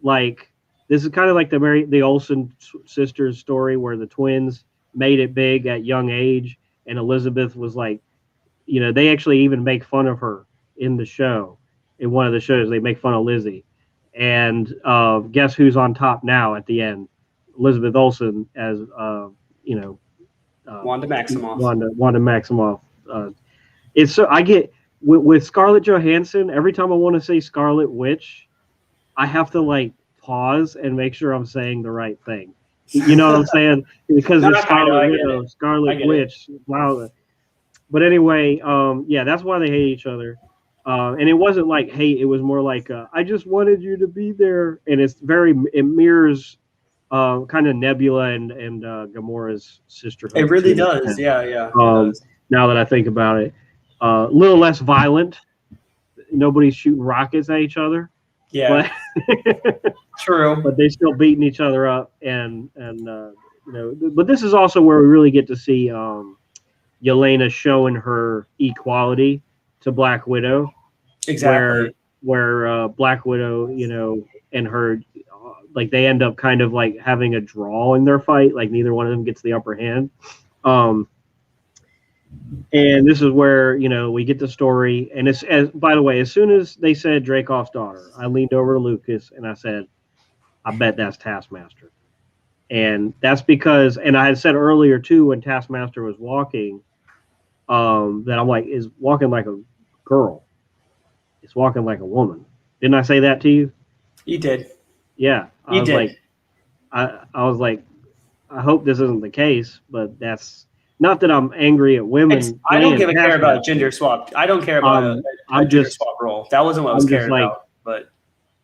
Like, this is kind of like the Olsen sisters story, where the twins made it big at young age, and Elizabeth was like, they actually even make fun of her in the show. In one of the shows, they make fun of Lizzie. And guess who's on top now at the end? Elizabeth Olsen as
Wanda Maximoff.
Wanda Maximoff. It's so I get with Scarlett Johansson. Every time I want to say Scarlet Witch, I have to like pause and make sure I'm saying the right thing. You know what I'm saying? Because it's Scarlet Widow, Scarlet Witch. Wow. But anyway, that's why they hate each other. And it wasn't like hate; it was more like I just wanted you to be there. And it mirrors kind of Nebula and Gamora's sisterhood.
It really does. Yeah.
Now that I think about it, a little less violent. Nobody's shooting rockets at each other.
Yeah, but, true.
But they still beating each other up, and But this is also where we really get to see Yelena showing her equality to Black Widow.
Exactly.
Where Black Widow, and her, like, they end up kind of like having a draw in their fight. Like, neither one of them gets the upper hand. And this is where, we get the story. And by the way, as soon as they said Dreykov's daughter, I leaned over to Lucas and I said, I bet that's Taskmaster. And that's because, and I had said earlier too, when Taskmaster was walking, that I'm like, is walking like a girl. It's walking like a woman. Didn't I say that to you?
You did.
Yeah.
I
was like, I hope this isn't the case, but that's not that I'm angry at women.
I don't give a care about gender swap. I don't care about a gender swap role. That wasn't what I was caring about. But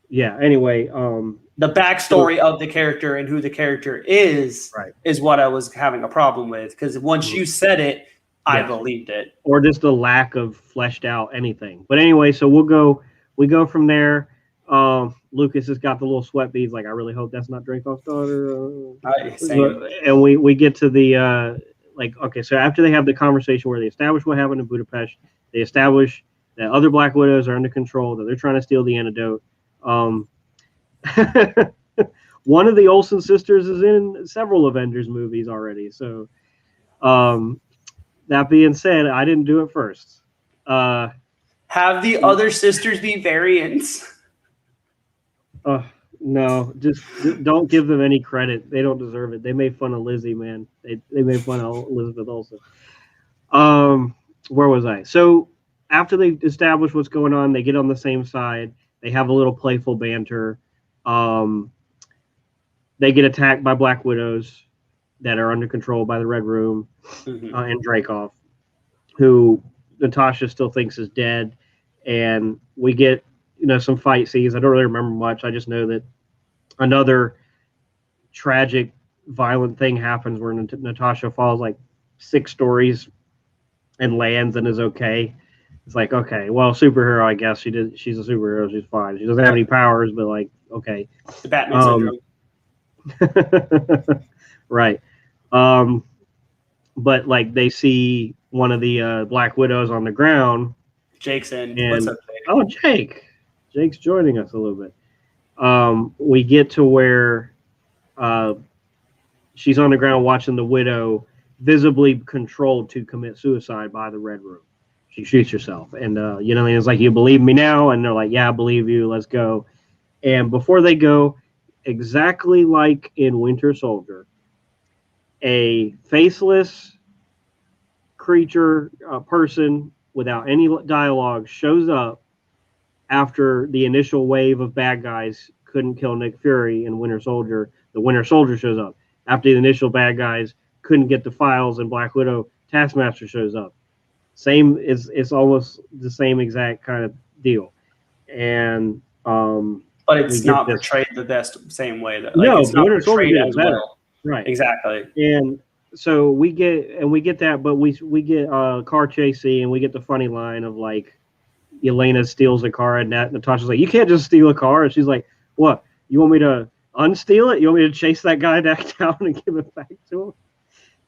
yeah. Anyway,
the backstory of the character and who the character is what I was having a problem with, because once you said it, I believed it.
Or just the lack of fleshed out anything. But anyway, so we go from there. Lucas has got the little sweat beads. Like, I really hope that's not Dreykov's daughter. And we get to the so after they have the conversation where they establish what happened in Budapest, they establish that other Black Widows are under control, that they're trying to steal the antidote. One of the Olsen sisters is in several Avengers movies already. So, that being said, I didn't do it first.
Have the other sisters be variants?
No, just don't give them any credit. They don't deserve it. They made fun of Lizzie, man. They made fun of Elizabeth Olsen. Where was I? So after they establish what's going on, they get on the same side. They have a little playful banter. They get attacked by Black Widows that are under control by the Red Room, and Dreykov, who Natasha still thinks is dead. And we get some fight scenes. I don't really remember much. I just know that another tragic, violent thing happens where Natasha falls like 6 stories and lands and is okay. It's like, okay, well, superhero, I guess. She's a superhero. She's fine. She doesn't have any powers, but like, okay.
The Batman syndrome.
Right. But like, they see one of the Black Widows on the ground.
Jake's in.
What's
up, Jake?
Oh, Jake. Jake's joining us a little bit. We get to where she's on the ground watching the Widow visibly controlled to commit suicide by the Red Room. She shoots herself. And, it's like, you believe me now? And they're like, yeah, I believe you. Let's go. And before they go, exactly like in Winter Soldier, a faceless creature, person without any dialogue shows up after the initial wave of bad guys couldn't kill Nick Fury and Winter Soldier. The Winter Soldier shows up after the initial bad guys couldn't get the files and Black Widow. Taskmaster shows up. Same, it's almost the same exact kind of deal, and
but it's not portrayed the best same way. That, like,
no,
it's not
Winter Soldier
portrayed
did
as
better.
well.
Right,
exactly.
And so we get that, but we get car chase scene, and we get the funny line of like Yelena steals a car, and Natasha's like, "You can't just steal a car," and she's like, "What? You want me to unsteal it? You want me to chase that guy back down and give it back to him?"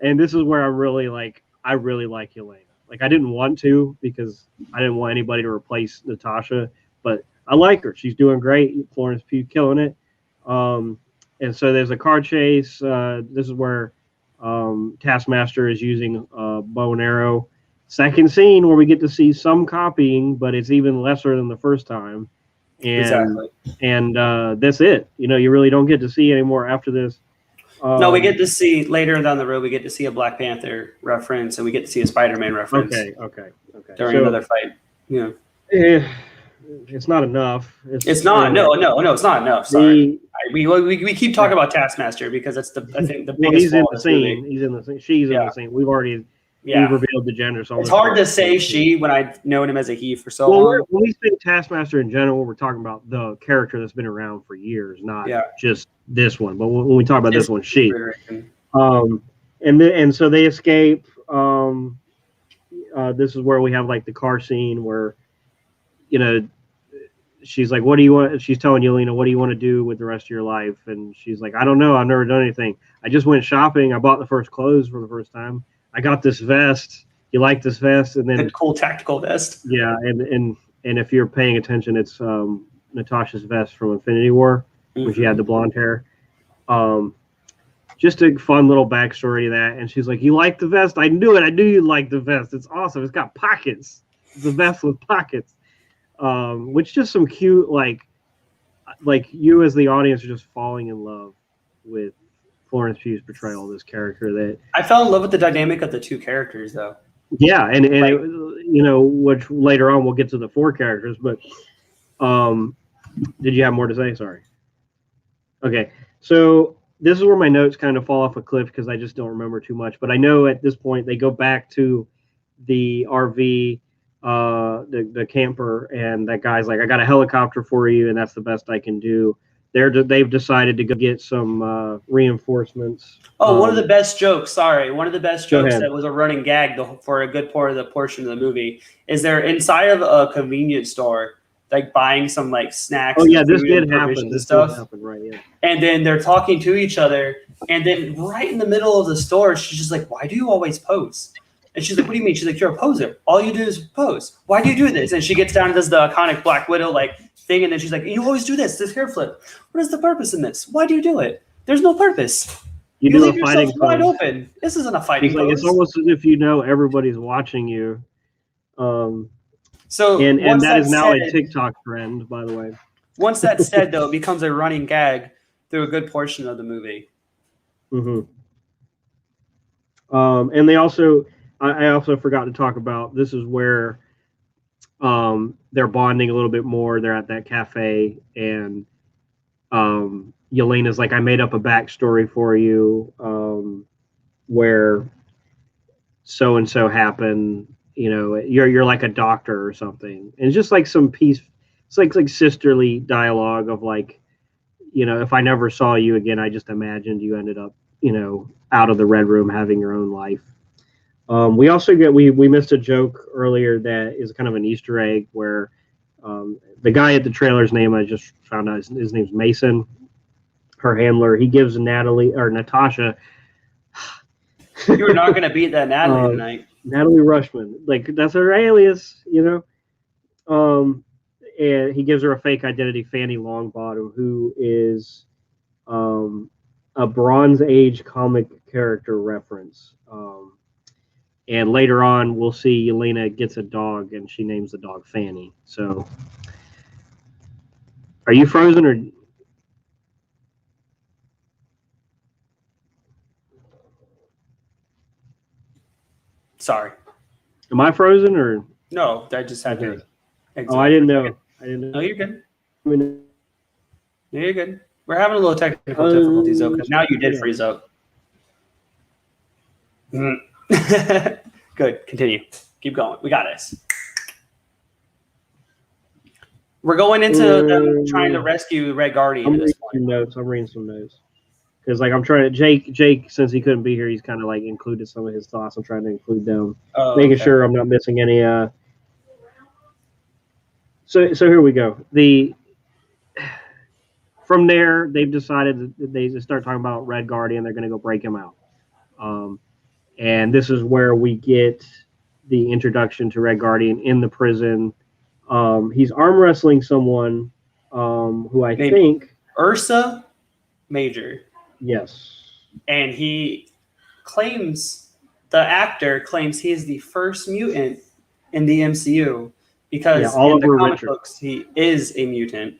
And this is where I really like Yelena. Like, I didn't want to because I didn't want anybody to replace Natasha, but I like her. She's doing great. Florence Pugh killing it. And so there's a car chase. This is where Taskmaster is using bow and arrow. Second scene where we get to see some copying, but it's even lesser than the first time. And,
exactly.
And that's it. You know, you really don't get to see any more after this.
No, we get to see later down the road. We get to see a Black Panther reference, and we get to see a Spider-Man reference.
Okay.
During another fight. Yeah.
It's not enough.
It's not. No, it's not enough. Sorry. We keep talking about Taskmaster because that's I think the biggest.
He's in the scene. He's in the scene. She's in the scene. We've already revealed the gender. So
it's hard to say she when I've known him as a he for so long.
When we say Taskmaster in general, we're talking about the character that's been around for years, not just this one. But when we talk about this one, she. And so they escape. This is where we have like the car scene where, you know, she's like, "What do you want?" She's telling Yelena, "What do you want to do with the rest of your life?" And she's like, "I don't know. I've never done anything. I just went shopping. I bought the first clothes for the first time. I got this vest. You like this vest?" And then
a cool tactical vest.
Yeah, and if you're paying attention, it's Natasha's vest from Infinity War, when she had the blonde hair. Just a fun little backstory to that. And she's like, "You like the vest? I knew it. I knew you'd like the vest. It's awesome. It's got pockets. It's a vest with pockets." Which just some cute, like you as the audience are just falling in love with Florence Pugh's portrayal of this character. That
I fell in love with the dynamic of the two characters, though.
Yeah, and like, which later on we'll get to the four characters. But did you have more to say? Sorry. Okay, so this is where my notes kind of fall off a cliff because I just don't remember too much. But I know at this point they go back to the RV. The camper, and that guy's like, "I got a helicopter for you, and that's the best I can do." They've decided to go get some reinforcements.
One of the best jokes. One of the best jokes that was a running gag for a good part of the portion of the movie is they're inside of a convenience store, like buying some like snacks.
Oh yeah, this did happen.
This stuff
did happen, right? Yeah.
And then they're talking to each other, and then right in the middle of the store, she's just like, "Why do you always pose?" And she's like, "What do you mean?" She's like, "You're a poser. All you do is pose. Why do you do this?" And she gets down and does the iconic Black Widow like thing, and then she's like, "You always do this hair flip. What is the purpose in this? Why do you do it? There's no purpose. You do leave yourself wide open. This isn't a fighting pose."
It's almost as if everybody's watching you.
So
and that is now a TikTok trend, by the way.
Once that's said, though, it becomes a running gag through a good portion of the movie.
Mm-hmm. And they also. I also forgot to talk about, this is where they're bonding a little bit more. They're at that cafe, and Yelena's like, "I made up a backstory for you where so-and-so happened. You know, you're like a doctor or something." And it's just like some piece. It's like sisterly dialogue of like, if I never saw you again, I just imagined you ended up, out of the Red Room having your own life. We also we missed a joke earlier that is kind of an Easter egg where the guy at the trailer's name, I just found out his name's Mason, her handler. He gives Natasha.
You were not going to beat that Natalie tonight.
Natalie Rushman, like that's her alias, And he gives her a fake identity, Fanny Longbottom, who is a Bronze Age comic character reference. And later on, we'll see Yelena gets a dog, and she names the dog Fanny. So, are you frozen or?
Sorry.
Am I frozen or?
No, I just had
Okay.
to.
Oh, I didn't know. I didn't know.
No, you're good.
I mean,
No, you're good. We're having a little technical difficulties though, because now you did
yeah.
freeze up. Good. Continue. Keep going. We got this. We're going into them trying to rescue the Red Guardian
I'm
at this
reading
point.
I'm reading some notes. Because like I'm trying to Jake, since he couldn't be here, he's kind of like included some of his thoughts. I'm trying to include them, making sure I'm not missing any. So here we go. From there, they've decided that they start talking about Red Guardian. They're going to go break him out, and this is where we get the introduction to Red Guardian in the prison. He's arm wrestling someone who I think
Ursa Major.
Yes.
And he claims, the actor claims he is the first mutant in the MCU because in the comic books he is a mutant.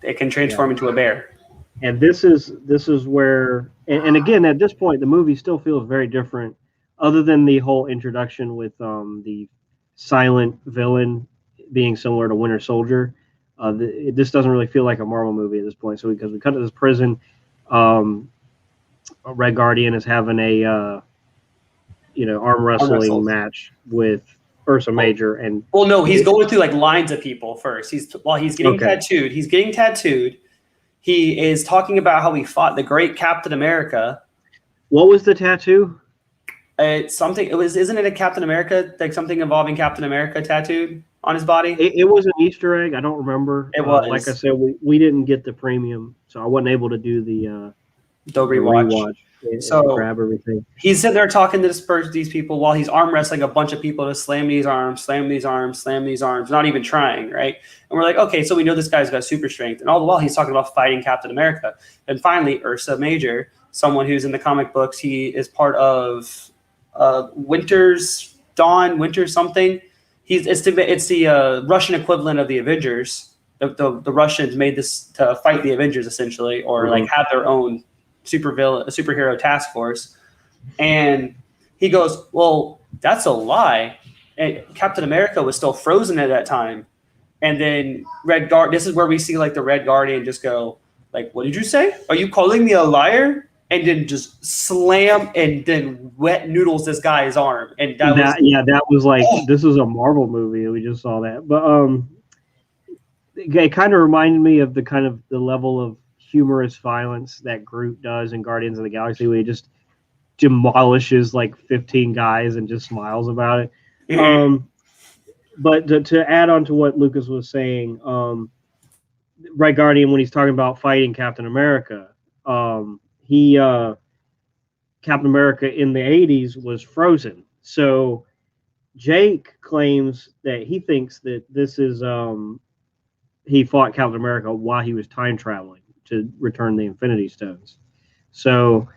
It can transform into a bear.
And this is where, and again, at this point, the movie still feels very different, other than the whole introduction with the silent villain being similar to Winter Soldier. This doesn't really feel like a Marvel movie at this point. So because we cut to this prison, Red Guardian is having a arm wrestling match with Ursa Major, and
he's going through like lines of people first. He's getting tattooed. He's getting tattooed. He is talking about how he fought the great Captain America.
What was the tattoo?
It's something. Isn't it a Captain America, like something involving Captain America tattooed on his body?
It was an Easter egg. I don't remember.
It was.
Like I said, we didn't get the premium, so I wasn't able to do the
rewatch.
So grab everything.
He's sitting there talking to these people while he's arm wrestling a bunch of people to slam these arms, not even trying, right? And we're like, okay, so we know this guy's got super strength. And all the while he's talking about fighting Captain America. And finally, Ursa Major, someone who's in the comic books, he is part of Winter's something. It's the Russian equivalent of the Avengers. The Russians made this to fight the Avengers essentially, or like have their own superhero task force. And he goes, well, that's a lie. And Captain America was still frozen at that time. And then this is where we see like the Red Guardian just go like, what did you say? Are you calling me a liar? And then just slam and then wet noodles this guy's arm. And
that was like, this is a Marvel movie. We just saw that. But it kind of reminded me of the level of humorous violence that Groot does in Guardians of the Galaxy, where he just demolishes like 15 guys and just smiles about it. Mm-hmm. But to add on to what Lucas was saying, Red Guardian, when he's talking about fighting Captain America, Captain America in the 80s was frozen. So Jake claims that he thinks that this is he fought Captain America while he was time traveling to return the Infinity Stones. So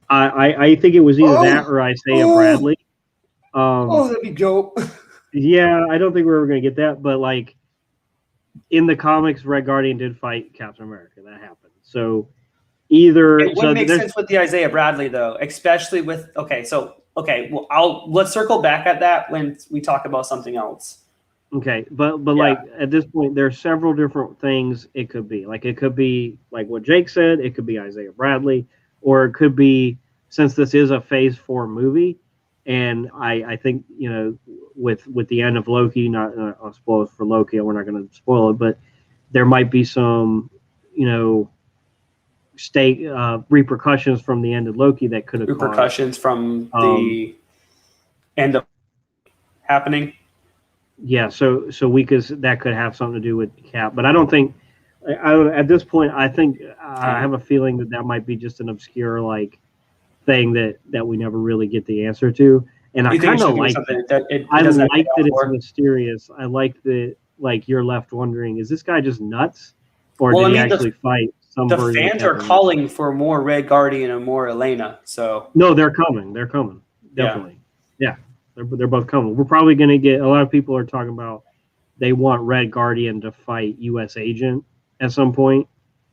I think it was either that or Isaiah Bradley.
That'd be dope.
Yeah, I don't think we're ever going to get that. But like in the comics, Red Guardian did fight Captain America. That happened. So either
it wouldn't make sense with the Isaiah Bradley though, especially with well, let's circle back at that when we talk about something else.
Okay, but like at this point, there are several different things it could be. Like it could be like what Jake said. It could be Isaiah Bradley, or it could be, since this is a Phase 4 movie, and I think with the end of Loki, not I'll spoil it for Loki. We're not going to spoil it, but there might be some state repercussions from the end of Loki that could have
caused, from the end of happening.
Yeah, so that could have something to do with Cap, but I don't think. At this point, I think I have a feeling that might be just an obscure like thing that we never really get the answer to, and I kind of like that. I like that it's mysterious. I like that you're left wondering, is this guy just nuts, or did he actually fight?
The fans are calling for more Red Guardian and more Elena. So
no, they're coming. They're coming. Definitely. Yeah. They're both coming. We're probably going to get, a lot of people are talking about they want Red Guardian to fight U.S. Agent at some point.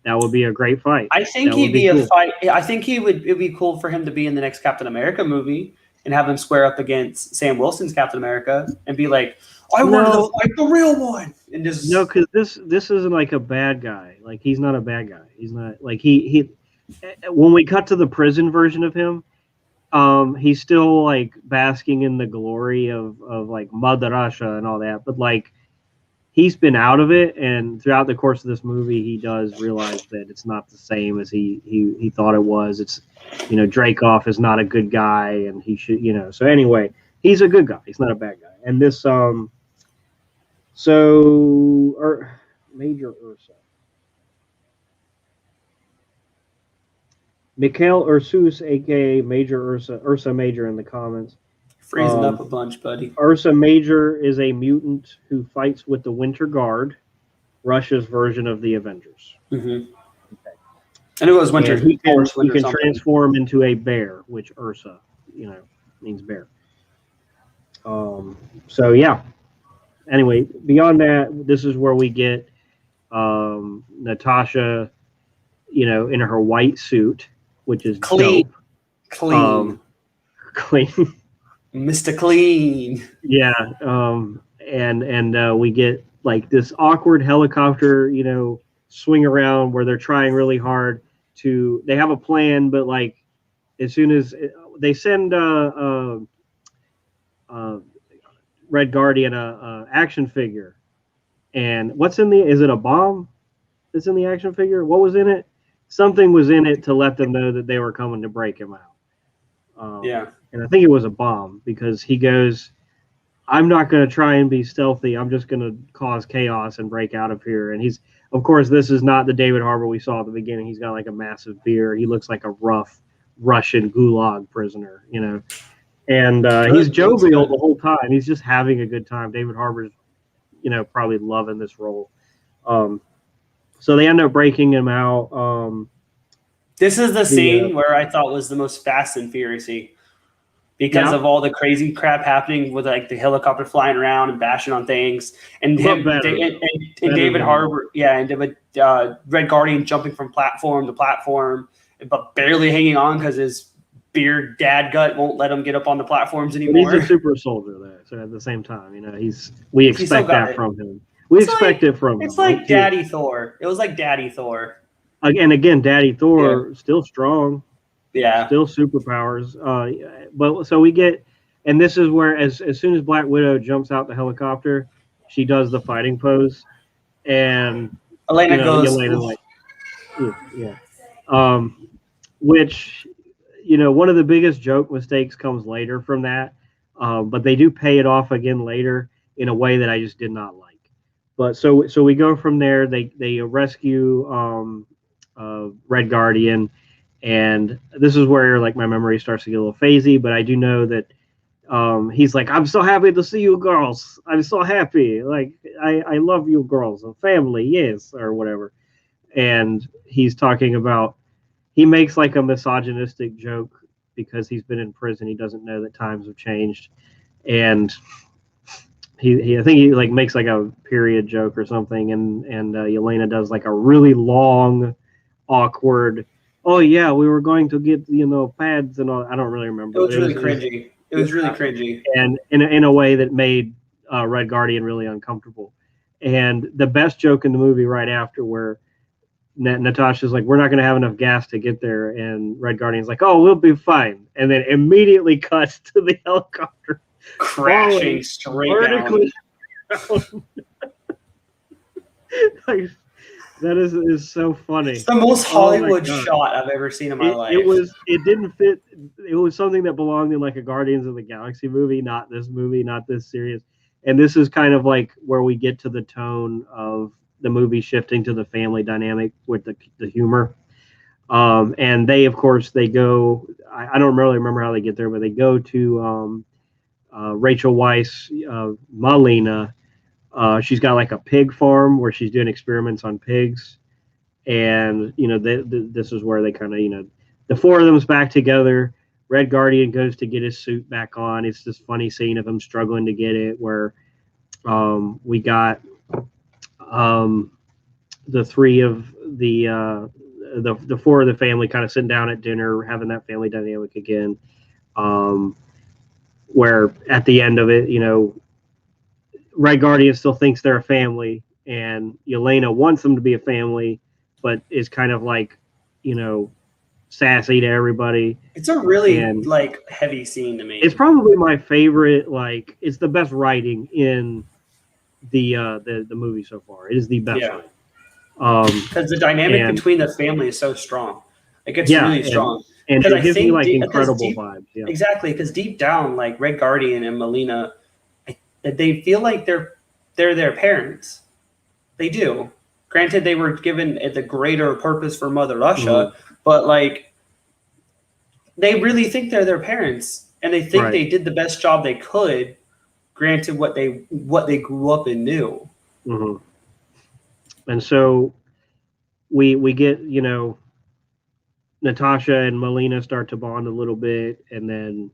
That would be a great fight.
I think he'd be a fight. I think it'd be cool for him to be in the next Captain America movie. and have him square up against Sam Wilson's Captain America and be like, I wanted to fight the real one. And just
no, because this isn't like a bad guy. Like, he's not a bad guy. He's not like he. When we cut to the prison version of him, he's still like basking in the glory of like Mother Russia and all that. But like, he's been out of it, and throughout the course of this movie, he does realize that it's not the same as he thought it was. It's, you know, Dreykov is not a good guy, and he should, you know. So anyway, he's a good guy. He's not a bad guy. And this Major Ursa. Mikhail Ursus, aka Major Ursa Major in the comments.
Freezing up a bunch, buddy.
Ursa Major is a mutant who fights with the Winter Guard, Russia's version of the Avengers.
Mm-hmm. Okay. And it was Winter.
He can transform into a bear, which Ursa, you know, means bear. So yeah. Anyway, beyond that, this is where we get Natasha, you know, in her white suit, which is
clean,
dope.
Clean. Mr. Clean.
Yeah, and we get like this awkward helicopter, you know, swing around where they're trying really hard to. They have a plan, but like as soon as they send Red Guardian a action figure, and what's in the? Is it a bomb? That's in the action figure. What was in it? Something was in it to let them know that they were coming to break him out.
Yeah.
And I think it was a bomb, because he goes, I'm not going to try and be stealthy. I'm just going to cause chaos and break out of here. And he's, of course, this is not the David Harbour we saw at the beginning. He's got like a massive beard. He looks like a rough Russian gulag prisoner, you know. And he's jovial the whole time. He's just having a good time. David Harbour's, you know, probably loving this role. So they end up breaking him out.
This is the scene where I thought was the most Fast and Furious-y, because of all the crazy crap happening with like the helicopter flying around and bashing on things, and him and David Harbour, and Red Guardian jumping from platform to platform, but barely hanging on because his beard dad gut won't let him get up on the platforms anymore.
But he's a super soldier though, so at the same time, you know, we expect that from him. We expect it from him.
It's like Daddy Thor. It was like Daddy Thor.
Again, Daddy Thor still strong.
Yeah.
Still superpowers. But so we get, and this is where as soon as Black Widow jumps out the helicopter, she does the fighting pose, and
Elena goes,
like, which, you know, one of the biggest joke mistakes comes later from that, but they do pay it off again later in a way that I just did not like. But so we go from there. They rescue Red Guardian, and this is where like my memory starts to get a little phasey. But I do know that he's like, I'm so happy to see you girls. I'm so happy. Like I love you girls, a family, yes, or whatever. And he's talking about, he makes like a misogynistic joke because he's been in prison. He doesn't know that times have changed, and I think he like makes like a period joke or something, and Yelena does like a really long, awkward, oh yeah, we were going to get, you know, pads and all. I don't really remember.
It was really cringy. It was really cringy,
and in a way that made Red Guardian really uncomfortable. And the best joke in the movie right after, where Natasha's like, we're not going to have enough gas to get there, and Red Guardian's like, oh, we'll be fine, and then immediately cuts to the helicopter
crashing straight down.
Like, that is so funny.
It's the most Hollywood shot I've ever seen in my life.
It didn't fit. It was something that belonged in like a Guardians of the Galaxy movie, not this series. And this is kind of like where we get to the tone of the movie shifting to the family dynamic with the humor. And they, of course, they go. I don't really remember how they get there, but they go to Rachel Weisz, Malina. She's got like a pig farm where she's doing experiments on pigs, and you know this is where they kind of, you know, the four of them's back together. Red Guardian goes to get his suit back on. It's this funny scene of him struggling to get it, where we got the three of the four of the family kind of sitting down at dinner, having that family dynamic again. where at the end of it, Red Guardian still thinks they're a family, and Yelena wants them to be a family, but is kind of like, sassy to everybody.
It's a really heavy scene to me.
It's probably my favorite. It's the best writing in the movie so far. It is the best writing.
Because the dynamic between the family is so strong. It gets really strong.
And it gives me incredible vibes. Yeah.
Exactly, because deep down, Red Guardian and Melina, they feel like they're their parents. They do. Granted, they were given the greater purpose for Mother Russia, but they really think they're their parents, and they think they did the best job they could. Granted, what they grew up and knew.
Mm-hmm. And so we get Natasha and Melina start to bond a little bit, and then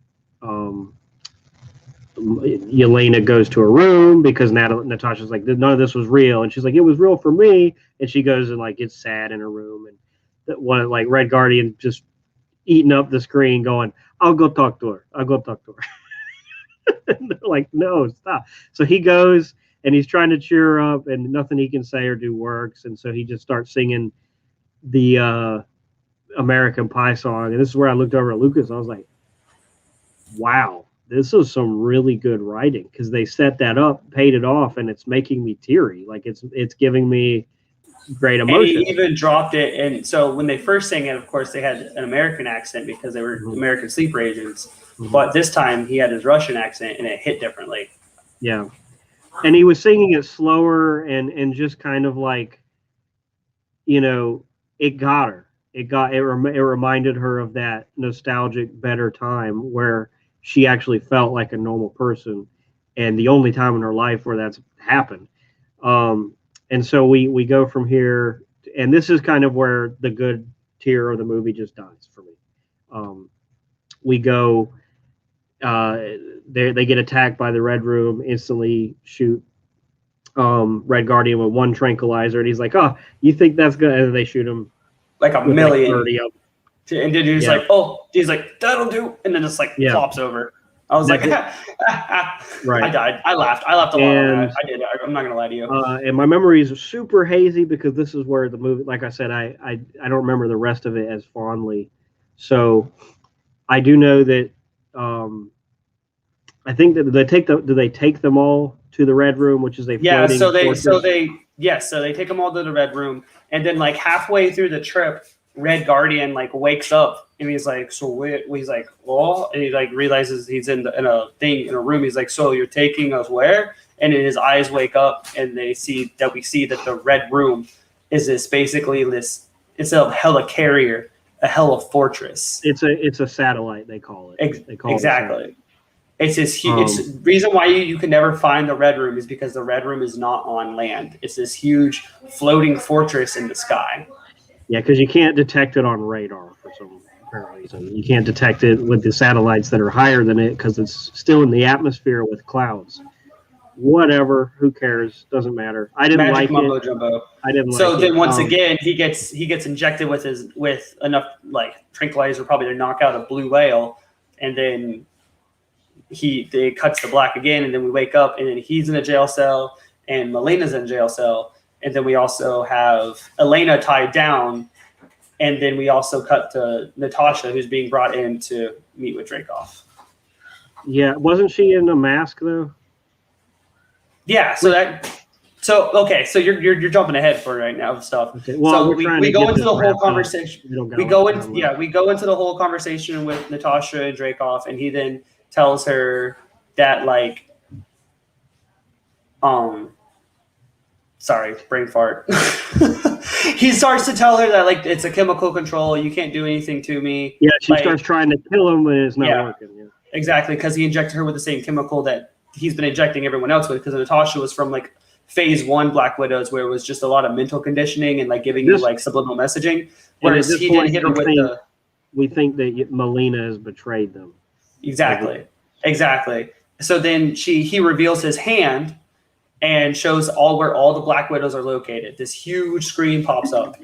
Yelena goes to her room because Natasha's like, none of this was real, and she's like, it was real for me, and she goes and gets sad in her room, and Red Guardian just eating up the screen, going, I'll go talk to her. And they're like, no, stop. So he goes and he's trying to cheer her up, and nothing he can say or do works, and so he just starts singing the American Pie song, and this is where I looked over at Lucas. I was like, wow, this is some really good writing, because they set that up, paid it off, and it's making me teary. It's giving me great emotion.
And he even dropped it, and so when they first sang it, of course, they had an American accent because they were American sleeper agents. But this time he had his Russian accent, and it hit differently.
Yeah, and he was singing it slower and just kind of it got her. It reminded her of that nostalgic, better time where she actually felt like a normal person, and the only time in her life where that's happened. And so we go from here, and this is kind of where the good tier of the movie just dies for me. We go, they get attacked by the Red Room, instantly shoot Red Guardian with one tranquilizer, and he's like, oh, you think that's good? And they shoot him
like a million.
30 of them.
And then he's like, oh, he's like, that'll do. And then just flops over. I was right. I died. I laughed a lot. I did. I'm not going to lie to you.
And my memory is super hazy because this is where the movie, like I said, I don't remember the rest of it as fondly. So I do know that I think that do they take them all to the Red Room, which is a floating fortress?
So they take them all to the Red Room, and then halfway through the trip, Red Guardian wakes up, and he's like, he's like, oh, and he realizes he's in a room. He's like, so you're taking us where? And then his eyes wake up, and we see that the Red Room is instead of a helicarrier, a helifortress.
It's a satellite, they call it. They call
exactly. It's this huge. It's reason why you can never find the Red Room is because the Red Room is not on land. It's this huge floating fortress in the sky.
Yeah, because you can't detect it on radar for some apparent reason. You can't detect it with the satellites that are higher than it because it's still in the atmosphere with clouds. Whatever, who cares? Doesn't matter. I didn't like it.
Jumbo.
I didn't like it.
So then once again, he gets injected with enough tranquilizer probably to knock out a blue whale, and then they cuts to black again, and then we wake up, and then he's in a jail cell, and Melina's in a jail cell. And then we also have Elena tied down, and then we also cut to Natasha, who's being brought in to meet with Dreykov.
Yeah, wasn't she in a mask though?
Yeah. So you're jumping ahead for right now stuff.
Okay. Well,
so we go into the whole conversation. We go into the whole conversation with Natasha and Dreykov, and he then tells her that sorry, brain fart. He starts to tell her that it's a chemical control. You can't do anything to me.
Yeah, she starts trying to kill him, and it's not working. Yeah.
Exactly, because he injected her with the same chemical that he's been injecting everyone else with. Because Natasha was from phase 1 Black Widows, where it was just a lot of mental conditioning and giving you subliminal messaging. Whereas he didn't hit her with the. We
think that Melina has betrayed them.
Exactly. So then he reveals his hand and shows where all the Black Widows are located. This huge screen pops up.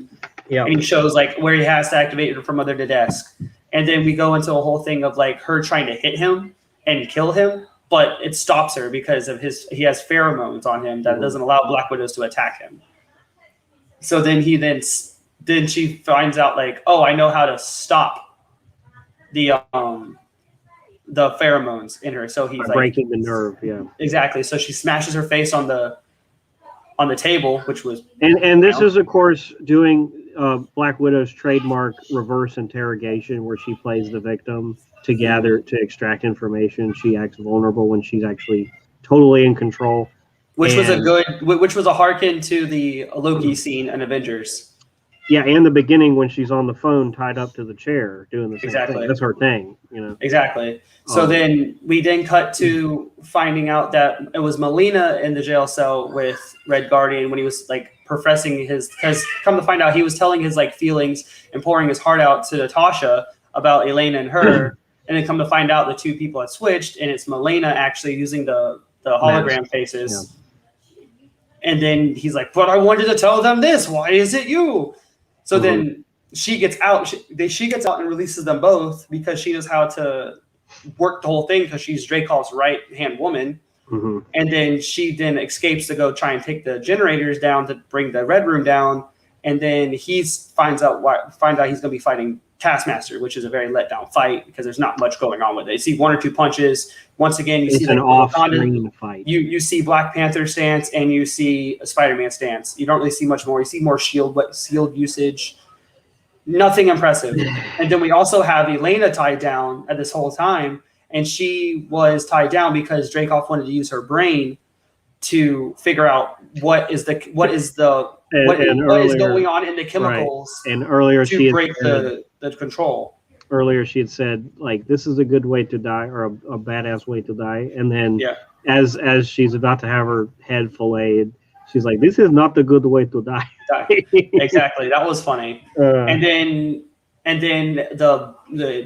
Yeah. And he shows where he has to activate it from under the desk. And then we go into a whole thing of her trying to hit him. and kill him, but it stops her because of he has pheromones on him that doesn't allow Black Widows to attack him. So then she finds out like, oh, I know how to stop the pheromones in her. So he's like
breaking the nerve. Yeah,
exactly. So she smashes her face on the table, which was
and this is of course doing Black Widow's trademark reverse interrogation, where she plays the victim to extract information. She acts vulnerable when she's actually totally in control.
Which was a harken to the Loki scene in Avengers.
Yeah, and the beginning when she's on the phone tied up to the chair doing the same thing. That's her thing,
Exactly. So then we cut to finding out that it was Melina in the jail cell with Red Guardian when he was like professing because come to find out he was telling his like feelings and pouring his heart out to Natasha about Elena and her, and then come to find out the two people had switched and it's Melina actually using the hologram faces. Yeah. And then he's like, but I wanted to tell them this. Why is it you? So then she gets out. She gets out and releases them both because she knows how to work the whole thing because she's Dreykov's right-hand woman. Mm-hmm. And then she escapes to go try and take the generators down to bring the Red Room down. And then he finds out he's going to be fighting Taskmaster, which is a very let-down fight because there's not much going on with it. You see one or two punches. Once again,
it's an off-screen fight.
You see Black Panther stance and you see a Spider-Man stance. You don't really see much more. You see more shield usage. Nothing impressive. And then we also have Elena tied down at this whole time, and she was tied down because Dreykov wanted to use her brain to figure out what is going on in the chemicals,
right. And earlier
to break the control.
Earlier she had said like this is a good way to die or a badass way to die, and then as she's about to have her head filleted, she's like, this is not the good way to die.
Exactly. That was funny. And then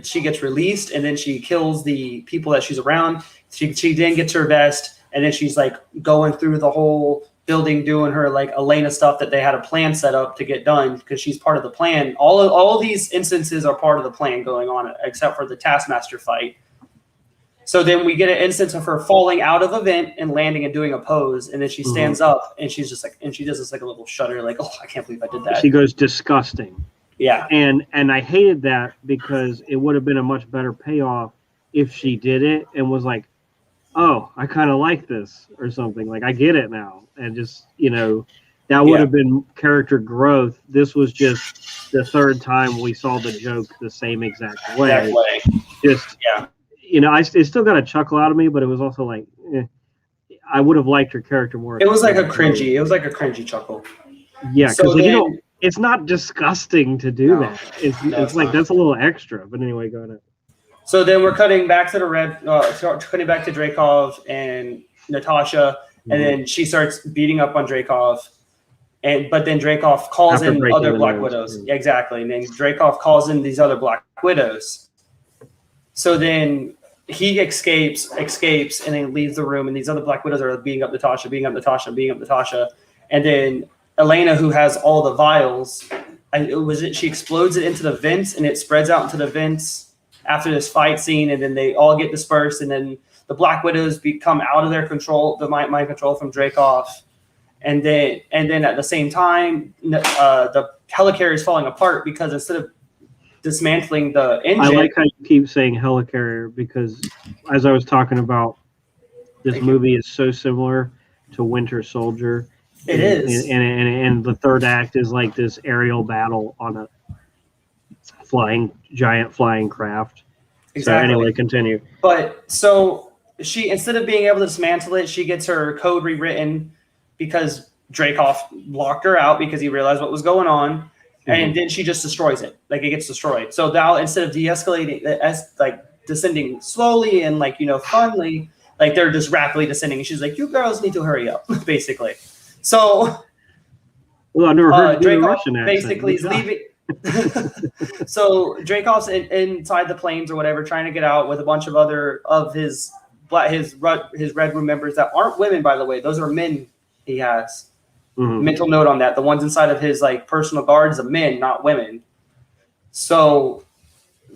she gets released, and then she kills the people that she's around. She then gets her vest, and then she's like going through the whole building doing her like Elena stuff that they had a plan set up to get done because she's part of the plan. All of these instances are part of the plan going on except for the Taskmaster fight. So then we get an instance of her falling out of a vent and landing and doing a pose, and then she stands up and she's just like, and she does this like a little shudder, like, oh, I can't believe I did that.
She goes disgusting.
Yeah.
And I hated that because it would have been a much better payoff if she did it and was like, oh, I kind of like this or something. Like, I get it now. And just, that would have been character growth. This was just the third time we saw the joke the same exact way. Just, it still got a chuckle out of me, but it was also like, I would have liked her character more.
It was like a cringy chuckle.
Yeah, because it's not disgusting to do that. It's like that's a little extra. But anyway, go ahead.
So then we're cutting back to cutting back to Dreykov and Natasha, and then she starts beating up on Dreykov, but then Dreykov calls in other Black Widows. Yeah, exactly, and then Dreykov calls in these other Black Widows. So then he escapes, and then leaves the room, and these other Black Widows are beating up Natasha, and then Elena, who has all the vials, she explodes it into the vents, and it spreads out into the vents after this fight scene, and then they all get dispersed, and then the Black Widows come out of their control, the mind control from Dreykov, and then at the same time, the helicarrier is falling apart because instead of dismantling the engine.
I like how you keep saying helicarrier because, as I was talking about, this movie is so similar to Winter Soldier.
It is,
and the third act is like this aerial battle on a giant flying craft.
Exactly.
So anyway, continue.
But so she, instead of being able to dismantle it, she gets her code rewritten because Dreykov locked her out because he realized what was going on. And then she just destroys it. Like, it gets destroyed. So now, instead of de-escalating, descending slowly and, funly, they're just rapidly descending. And she's like, you girls need to hurry up, basically. So,
well, I've never heard the Russian accent.
Basically is leaving. So Dreykov's inside the planes or whatever, trying to get out with a bunch of other of his Red Room members that aren't women, by the way. Those are men he has. Mental note on that. The ones inside of his personal guards are men, not women. So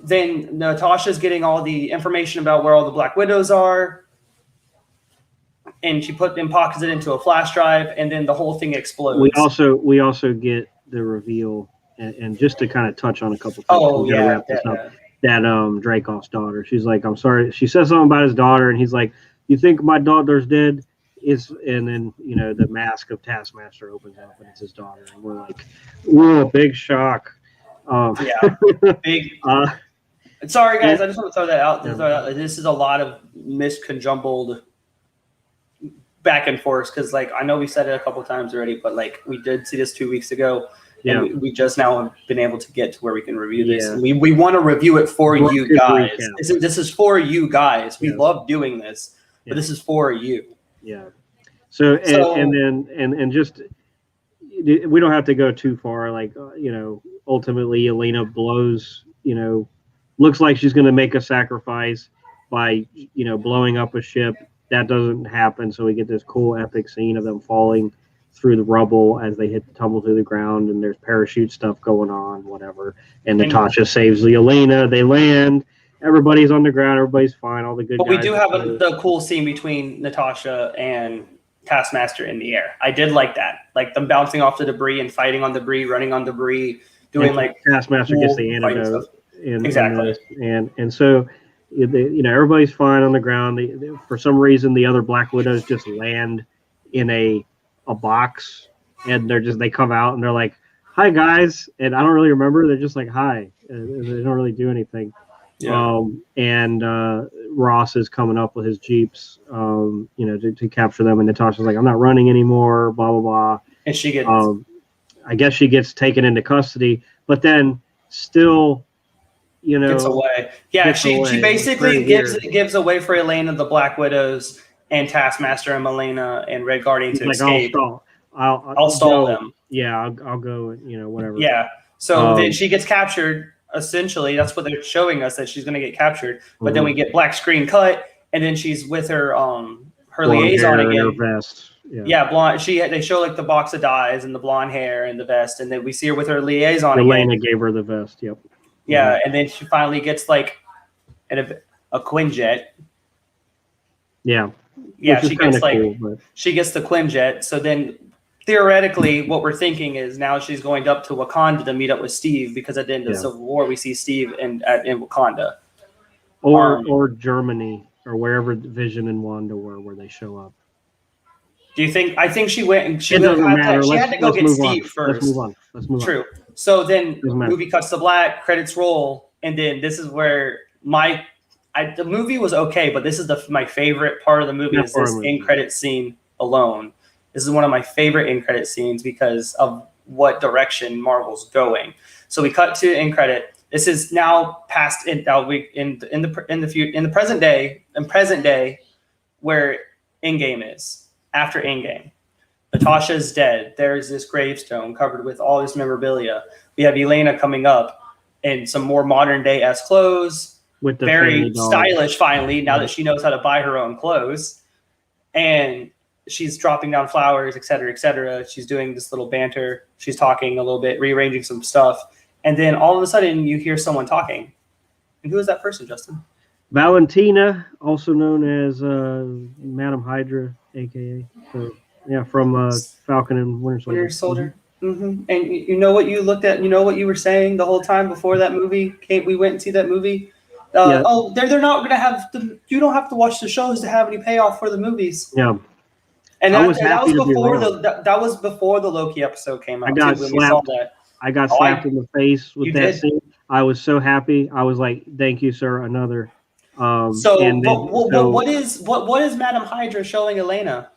then Natasha's getting all the information about where all the Black Widows are, and she pockets it into a flash drive, and then the whole thing explodes.
We also get the reveal, and just to kind of touch on a couple things.
Oh yeah,
that Dracov's daughter. She's like, I'm sorry. She says something about his daughter, and he's like, you think my daughter's dead? And then the mask of Taskmaster opens up, and it's his daughter, and we're like, whoa, big shock.
Big. Sorry guys, I just want to throw that out. This is a lot of misconjumbled back and forth, because like I know we said it a couple times already, but like we did see this 2 weeks ago. Yeah. And we just now have been able to get to where we can review this. And we want to review it for you guys. This is for you guys. We love doing this, but this is for you.
Yeah. So and just we don't have to go too far. Like ultimately, Elena blows. Looks like she's going to make a sacrifice by blowing up a ship. That doesn't happen. So we get this cool epic scene of them falling through the rubble as they tumble through the ground, and there's parachute stuff going on, whatever. And Natasha saves the Elena. They land. Everybody's on the ground. Everybody's fine. All the good guys.
But we do have the cool scene between Natasha and Taskmaster in the air. I did like that. Like them bouncing off the debris and fighting on debris, running on debris, doing
Taskmaster gets the antidote.
Exactly.
And so everybody's fine on the ground. For some reason, the other Black Widows just land in a box, and they come out and they're like, hi guys, and I don't really remember, they're just like hi, and they don't really do anything. And Ross is coming up with his jeeps to capture them, and Natasha's like, I'm not running anymore, blah blah blah,
and she gets
I guess she gets taken into custody, but then still
gets away. She basically gives away for Elena the Black Widows and Taskmaster and Melina and Red Guardian to escape. I'll stall them.
Yeah, I'll go. Whatever.
Yeah. So then she gets captured. Essentially, that's what they're showing us, that she's going to get captured. But then we get black screen cut, and then she's with her liaison again.
Her vest.
Blonde. They show like the box of dyes and the blonde hair and the vest, and then we see her with her liaison again.
Elena gave her the vest. Yep.
Yeah, and then she finally gets like a Quinjet.
Yeah.
Yeah, she gets she gets the Quinjet. So then theoretically what we're thinking is now she's going up to Wakanda to meet up with Steve, because at the end of Civil War we see Steve in Wakanda.
Or Germany, or wherever Vision and Wanda were, where they show up.
Do you think? I think she went and she had to go get Steve first.
Let's move on.
True. So then movie cuts to black, credits roll, and then this is where the movie was okay, but this is my favorite part of the movie. Is this end credit scene alone? This is one of my favorite end credit scenes because of what direction Marvel's going. So we cut to end credit. This is now past in the present day where Endgame is. After Endgame, Natasha's dead. There's this gravestone covered with all this memorabilia. We have Elena coming up in some more modern day-esque clothes, with the very stylish finally, now that she knows how to buy her own clothes. And she's dropping down flowers, et cetera, et cetera. She's doing this little banter. She's talking a little bit, rearranging some stuff. And then all of a sudden you hear someone talking. And who is that person, Justin?
Valentina, also known as Madam Hydra, a.k.a. From Falcon and Winter Soldier.
Mm-hmm. And you know what you looked at? You know what you were saying the whole time before that movie? We went and see that movie? Oh, they're not going to have you don't have to watch the shows to have any payoff for the movies.
Yeah.
And that was before the Loki episode came out.
I got slapped in the face with that scene. I was so happy. I was like, "Thank you, sir." Another.
What is Madam Hydra showing Elena?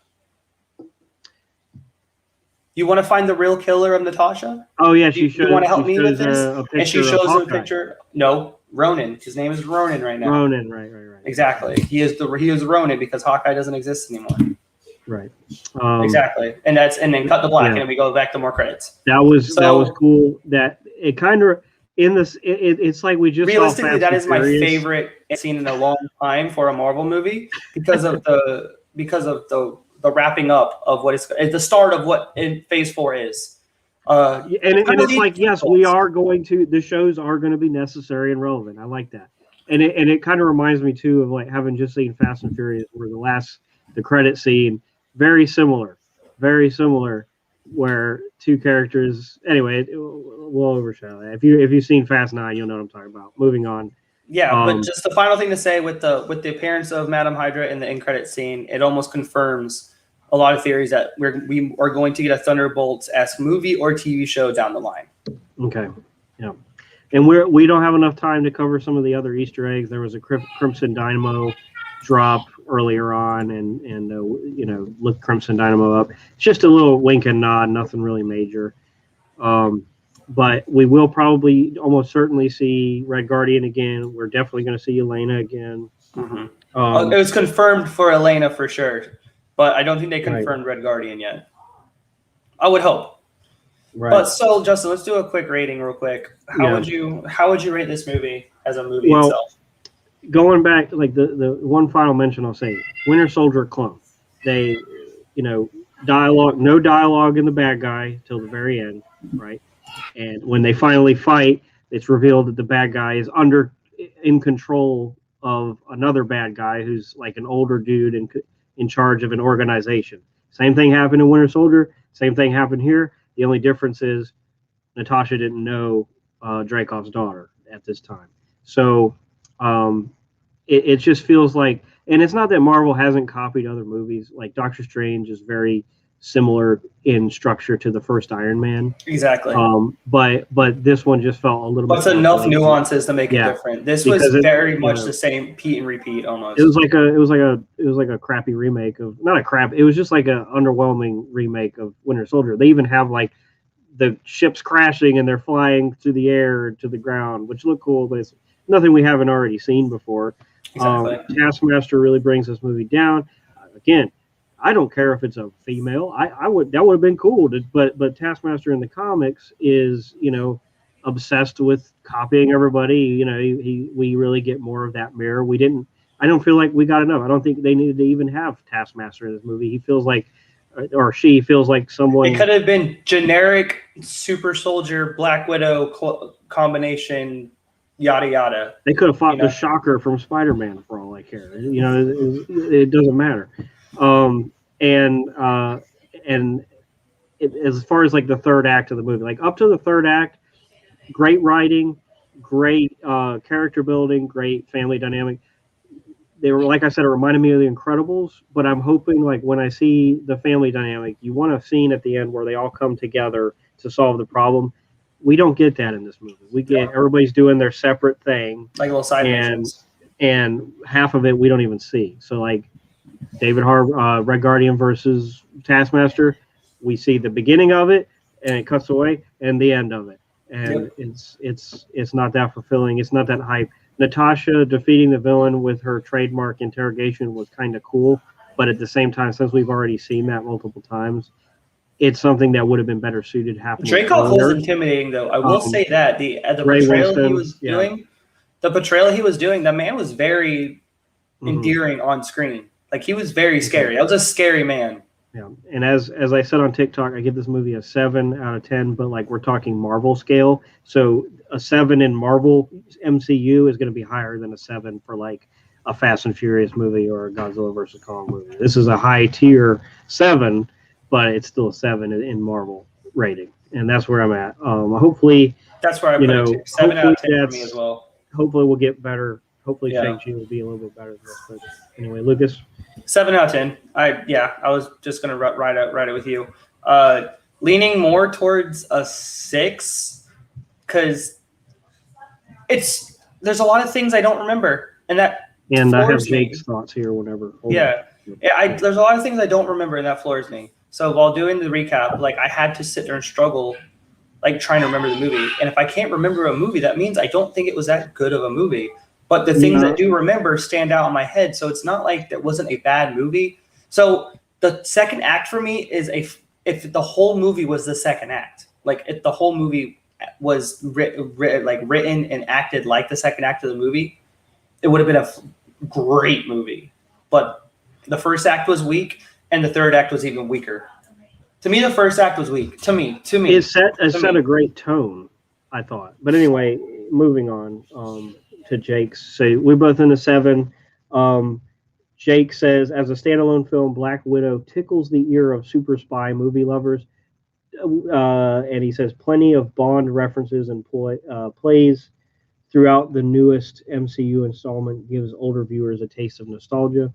You want to find the real killer of Natasha?
Oh yeah, she shows.
You want to help me with this? And she shows him a picture. No, Ronan. His name is Ronan right now.
Ronan, right.
Exactly. He is Ronan because Hawkeye doesn't exist anymore.
Right.
Exactly. And then cut the black and we go back to more credits.
That was cool. That it kind of in this. It's like we just
realistically that is my favorite scene in a long time for a Marvel movie because of the wrapping up of what is the start of what Phase 4 is.
And it's like, yes, we are going to, the shows are going to be necessary and relevant. I like that. And it kind of reminds me too of like having just seen Fast and Furious, where the credit scene, very similar, where two characters. Anyway, we'll overshadow that. If you've seen Fast 9, you'll know what I'm talking about. Moving on.
Yeah, but just the final thing to say with the appearance of Madame Hydra in the end credit scene, it almost confirms a lot of theories that we are going to get a Thunderbolts-esque movie or TV show down the line.
Okay, yeah, and we don't have enough time to cover some of the other Easter eggs. There was a Crimson Dynamo drop earlier on, and look Crimson Dynamo up. It's just a little wink and nod, nothing really major. But we will probably almost certainly see Red Guardian again. We're definitely going to see Elena again.
Mm-hmm. It was confirmed for Elena for sure, but I don't think they confirmed Red Guardian yet. I would hope.
Right.
But so, Justin, let's do a quick rating real quick. How would you rate this movie as a movie itself?
Going back, like the one final mention I'll say, Winter Soldier clone. They, no dialogue in the bad guy till the very end, right? And when they finally fight, it's revealed that the bad guy is in control of another bad guy who's like an older dude in charge of an organization. Same thing happened in Winter Soldier. Same thing happened here. The only difference is Natasha didn't know Dreykov's daughter at this time. So it just feels like, and it's not that Marvel hasn't copied other movies. Like Doctor Strange is very similar in structure to the first Iron Man.
Exactly.
But this one just felt a little bit.
But enough nuances to make it different. This was very much the same Pete and repeat almost. It
was like a crappy remake of, not a crap. It was just like an underwhelming remake of Winter Soldier. They even have like the ships crashing and they're flying through the air to the ground, which look cool, but it's nothing we haven't already seen before. Exactly. Taskmaster really brings this movie down. Again, I don't care if it's a female. That would have been cool. But Taskmaster in the comics is, obsessed with copying everybody. We really get more of that mirror. I don't feel like we got enough. I don't think they needed to even have Taskmaster in this movie. He feels like, or she feels like someone.
It could have been generic Super Soldier, Black Widow combination, yada yada.
They could have fought the Shocker from Spider-Man for all I care. It doesn't matter. As far as like the third act of the movie, like up to the third act, great writing, great character building, great family dynamic. They were, like I said, it reminded me of The Incredibles, but I'm hoping like when I see the family dynamic, you want a scene at the end where they all come together to solve the problem. We don't get that in this movie. We get everybody's doing their separate thing,
like little side missions,
and half of it we don't even see. So like David Red Guardian versus Taskmaster, we see the beginning of it and it cuts away, and the end of it, and it's not that fulfilling. It's not that hype. Natasha defeating the villain with her trademark interrogation was kind of cool, but at the same time, since we've already seen that multiple times, it's something that would have been better suited happening.
Dreykov was intimidating, though. I will say that the portrayal he was doing, the man was very endearing on screen. Like he was very scary. That was a scary man.
Yeah, and as I said on TikTok, I give this movie a 7 out of 10, but like we're talking Marvel scale. So a 7 in Marvel MCU is going to be higher than a 7 for like a Fast and Furious movie or a Godzilla vs. Kong movie. This is a high tier 7, but it's still a 7 in Marvel rating, and that's where I'm at. Hopefully,
that's where I put it too. 7 out of 10 for me as well.
Hopefully, we'll get better. Hopefully, Shang-Chi will be a little bit better than this. But anyway, Lucas.
7 out of 10. I was just gonna write it with you. Leaning more towards a 6 because there's a lot of things I don't remember, and I
have Jake's thoughts here. Whenever.
There's a lot of things I don't remember, and that floors me. So while doing the recap, like I had to sit there and struggle, like trying to remember the movie. And if I can't remember a movie, that means I don't think it was that good of a movie. But the things I do remember stand out in my head. So it's not like that wasn't a bad movie. So the second act for me is if the whole movie was the second act, like if the whole movie was written and acted like the second act of the movie, it would have been a great movie. But the first act was weak, and the third act was even weaker. To me, the first act was weak. To me.
It set a great tone, I thought. But anyway, moving on to Jake's. So we're both in the 7. Jake says, as a standalone film, Black Widow tickles the ear of super spy movie lovers. And he says plenty of Bond references and plays throughout the newest MCU installment gives older viewers a taste of nostalgia.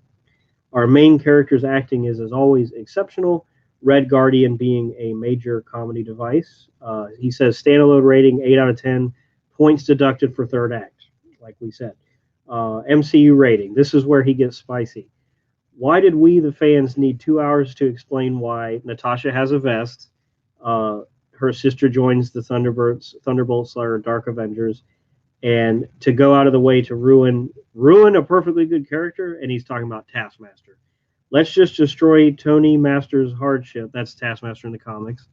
Our main character's acting is, as always, exceptional. Red Guardian being a major comedy device. He says standalone rating 8 out of 10, points deducted for third act, like we said. MCU rating. This is where he gets spicy. Why did we, the fans, need 2 hours to explain why Natasha has a vest? Her sister joins the Thunderbolts or Dark Avengers, and to go out of the way to ruin a perfectly good character, and he's talking about Taskmaster. Let's just destroy Tony Master's hardship, that's Taskmaster in the comics,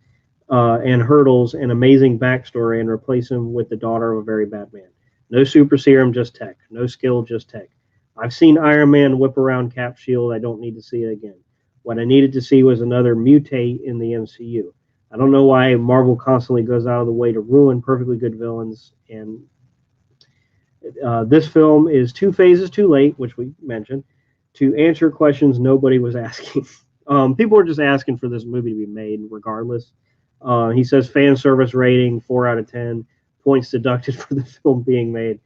and hurdles and amazing backstory, and replace him with the daughter of a very bad man. No super serum, just tech. No skill, just tech. I've seen Iron Man whip around Cap's shield. I don't need to see it again. What I needed to see was another mutate in the MCU. I don't know why Marvel constantly goes out of the way to ruin perfectly good villains. And this film is 2 phases too late, which we mentioned, to answer questions nobody was asking. People were just asking for this movie to be made regardless. He says fan service rating 4 out of 10, points deducted for the film being made.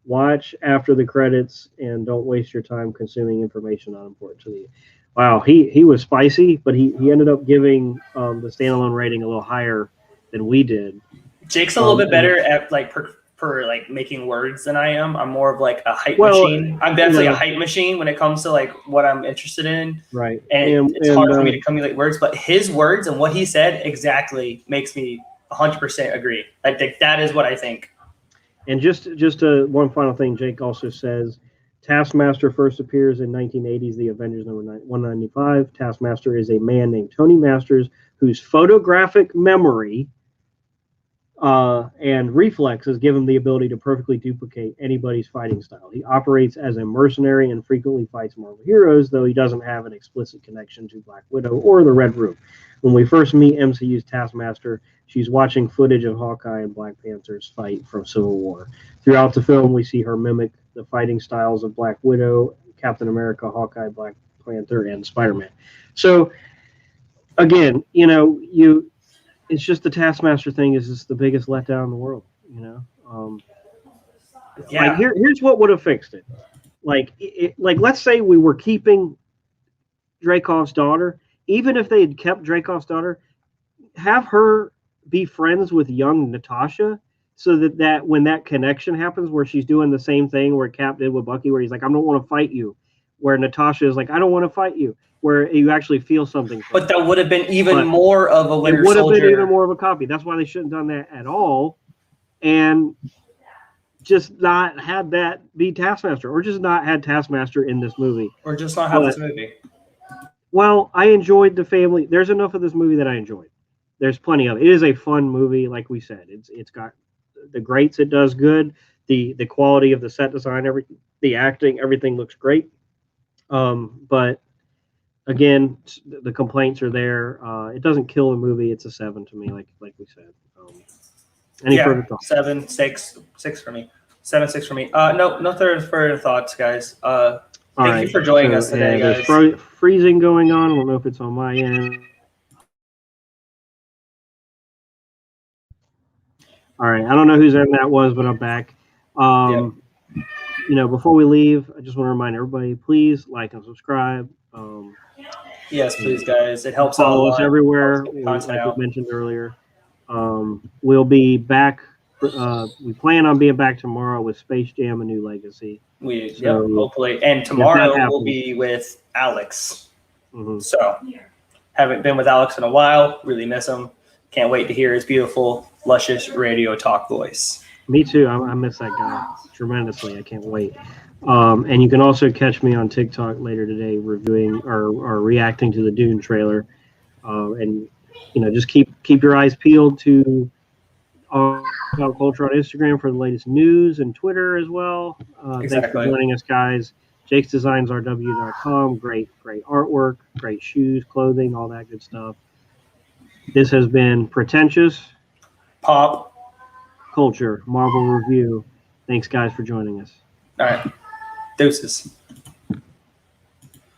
Watch after the credits and don't waste your time consuming information not important to you. Wow, he was spicy, but he ended up giving the standalone rating a little higher than we did.
Jake's a little bit better at like per like making words than I am. I'm more of like a hype machine. I'm definitely a hype machine when it comes to like what I'm interested in.
Right.
And it's hard for me to accumulate words, but his words and what he said exactly makes me 100% agree. Like that is what I think.
And just one final thing, Jake also says, Taskmaster first appears in 1980's The Avengers number 195. Taskmaster is a man named Tony Masters whose photographic memory and reflexes give him the ability to perfectly duplicate anybody's fighting style. He operates as a mercenary and frequently fights Marvel heroes, though he doesn't have an explicit connection to Black Widow or the Red Room. When we first meet MCU's Taskmaster, she's watching footage of Hawkeye and Black Panther's fight from Civil War. Throughout the film, we see her mimic the fighting styles of Black Widow, Captain America, Hawkeye, Black Panther, and Spider-Man. So, again, it's just the Taskmaster thing is just the biggest letdown in the world, Like here's what would have fixed it. Like let's say we were keeping Dreykov's daughter. Even if they had kept Dreykov's daughter, have her be friends with young Natasha, so that when that connection happens, where she's doing the same thing where Cap did with Bucky, where he's like, I don't want to fight you, where Natasha is like, I don't want to fight you, where you actually feel something.
But that would have been even more of a Winter
Soldier. It would have been even more of a copy. That's why they shouldn't have done that at all, and just not had that be Taskmaster, or just not had Taskmaster in this movie,
or just not have this movie.
Well, I enjoyed the family. There's enough of this movie that I enjoyed. There's plenty of it. It is a fun movie, like we said. It's got the greats. It does good. The quality of the set design, everything, the acting, everything looks great. But again, the complaints are there. It doesn't kill the movie. It's a 7 to me, like we said. Any further thoughts?
7, 6 for me. 7, 6 for me. No further thoughts, guys. Thank you for joining us today, guys.
There's freezing going on. I don't know if it's on my end. All right. I don't know whose end that was, but I'm back. Before we leave, I just want to remind everybody, please like and subscribe.
Yes, please, guys. It helps
follow us everywhere, like we mentioned earlier. We'll be back. We plan on being back tomorrow with Space Jam: A New Legacy.
Hopefully. And tomorrow we'll be with Alex.
Mm-hmm.
So, haven't been with Alex in a while. Really miss him. Can't wait to hear his beautiful, luscious radio talk voice.
Me too. I miss that guy tremendously. I can't wait. And you can also catch me on TikTok later today reviewing or reacting to the Dune trailer. And just keep your eyes peeled to Pop Culture on Instagram for the latest news, and Twitter as well. Thanks for joining us, guys. JakesDesignsRW.com. Great artwork, great shoes, clothing, all that good stuff. This has been Pretentious
Pop.
Culture Marvel Review. Thanks, guys, for joining us.
All right. Deuces.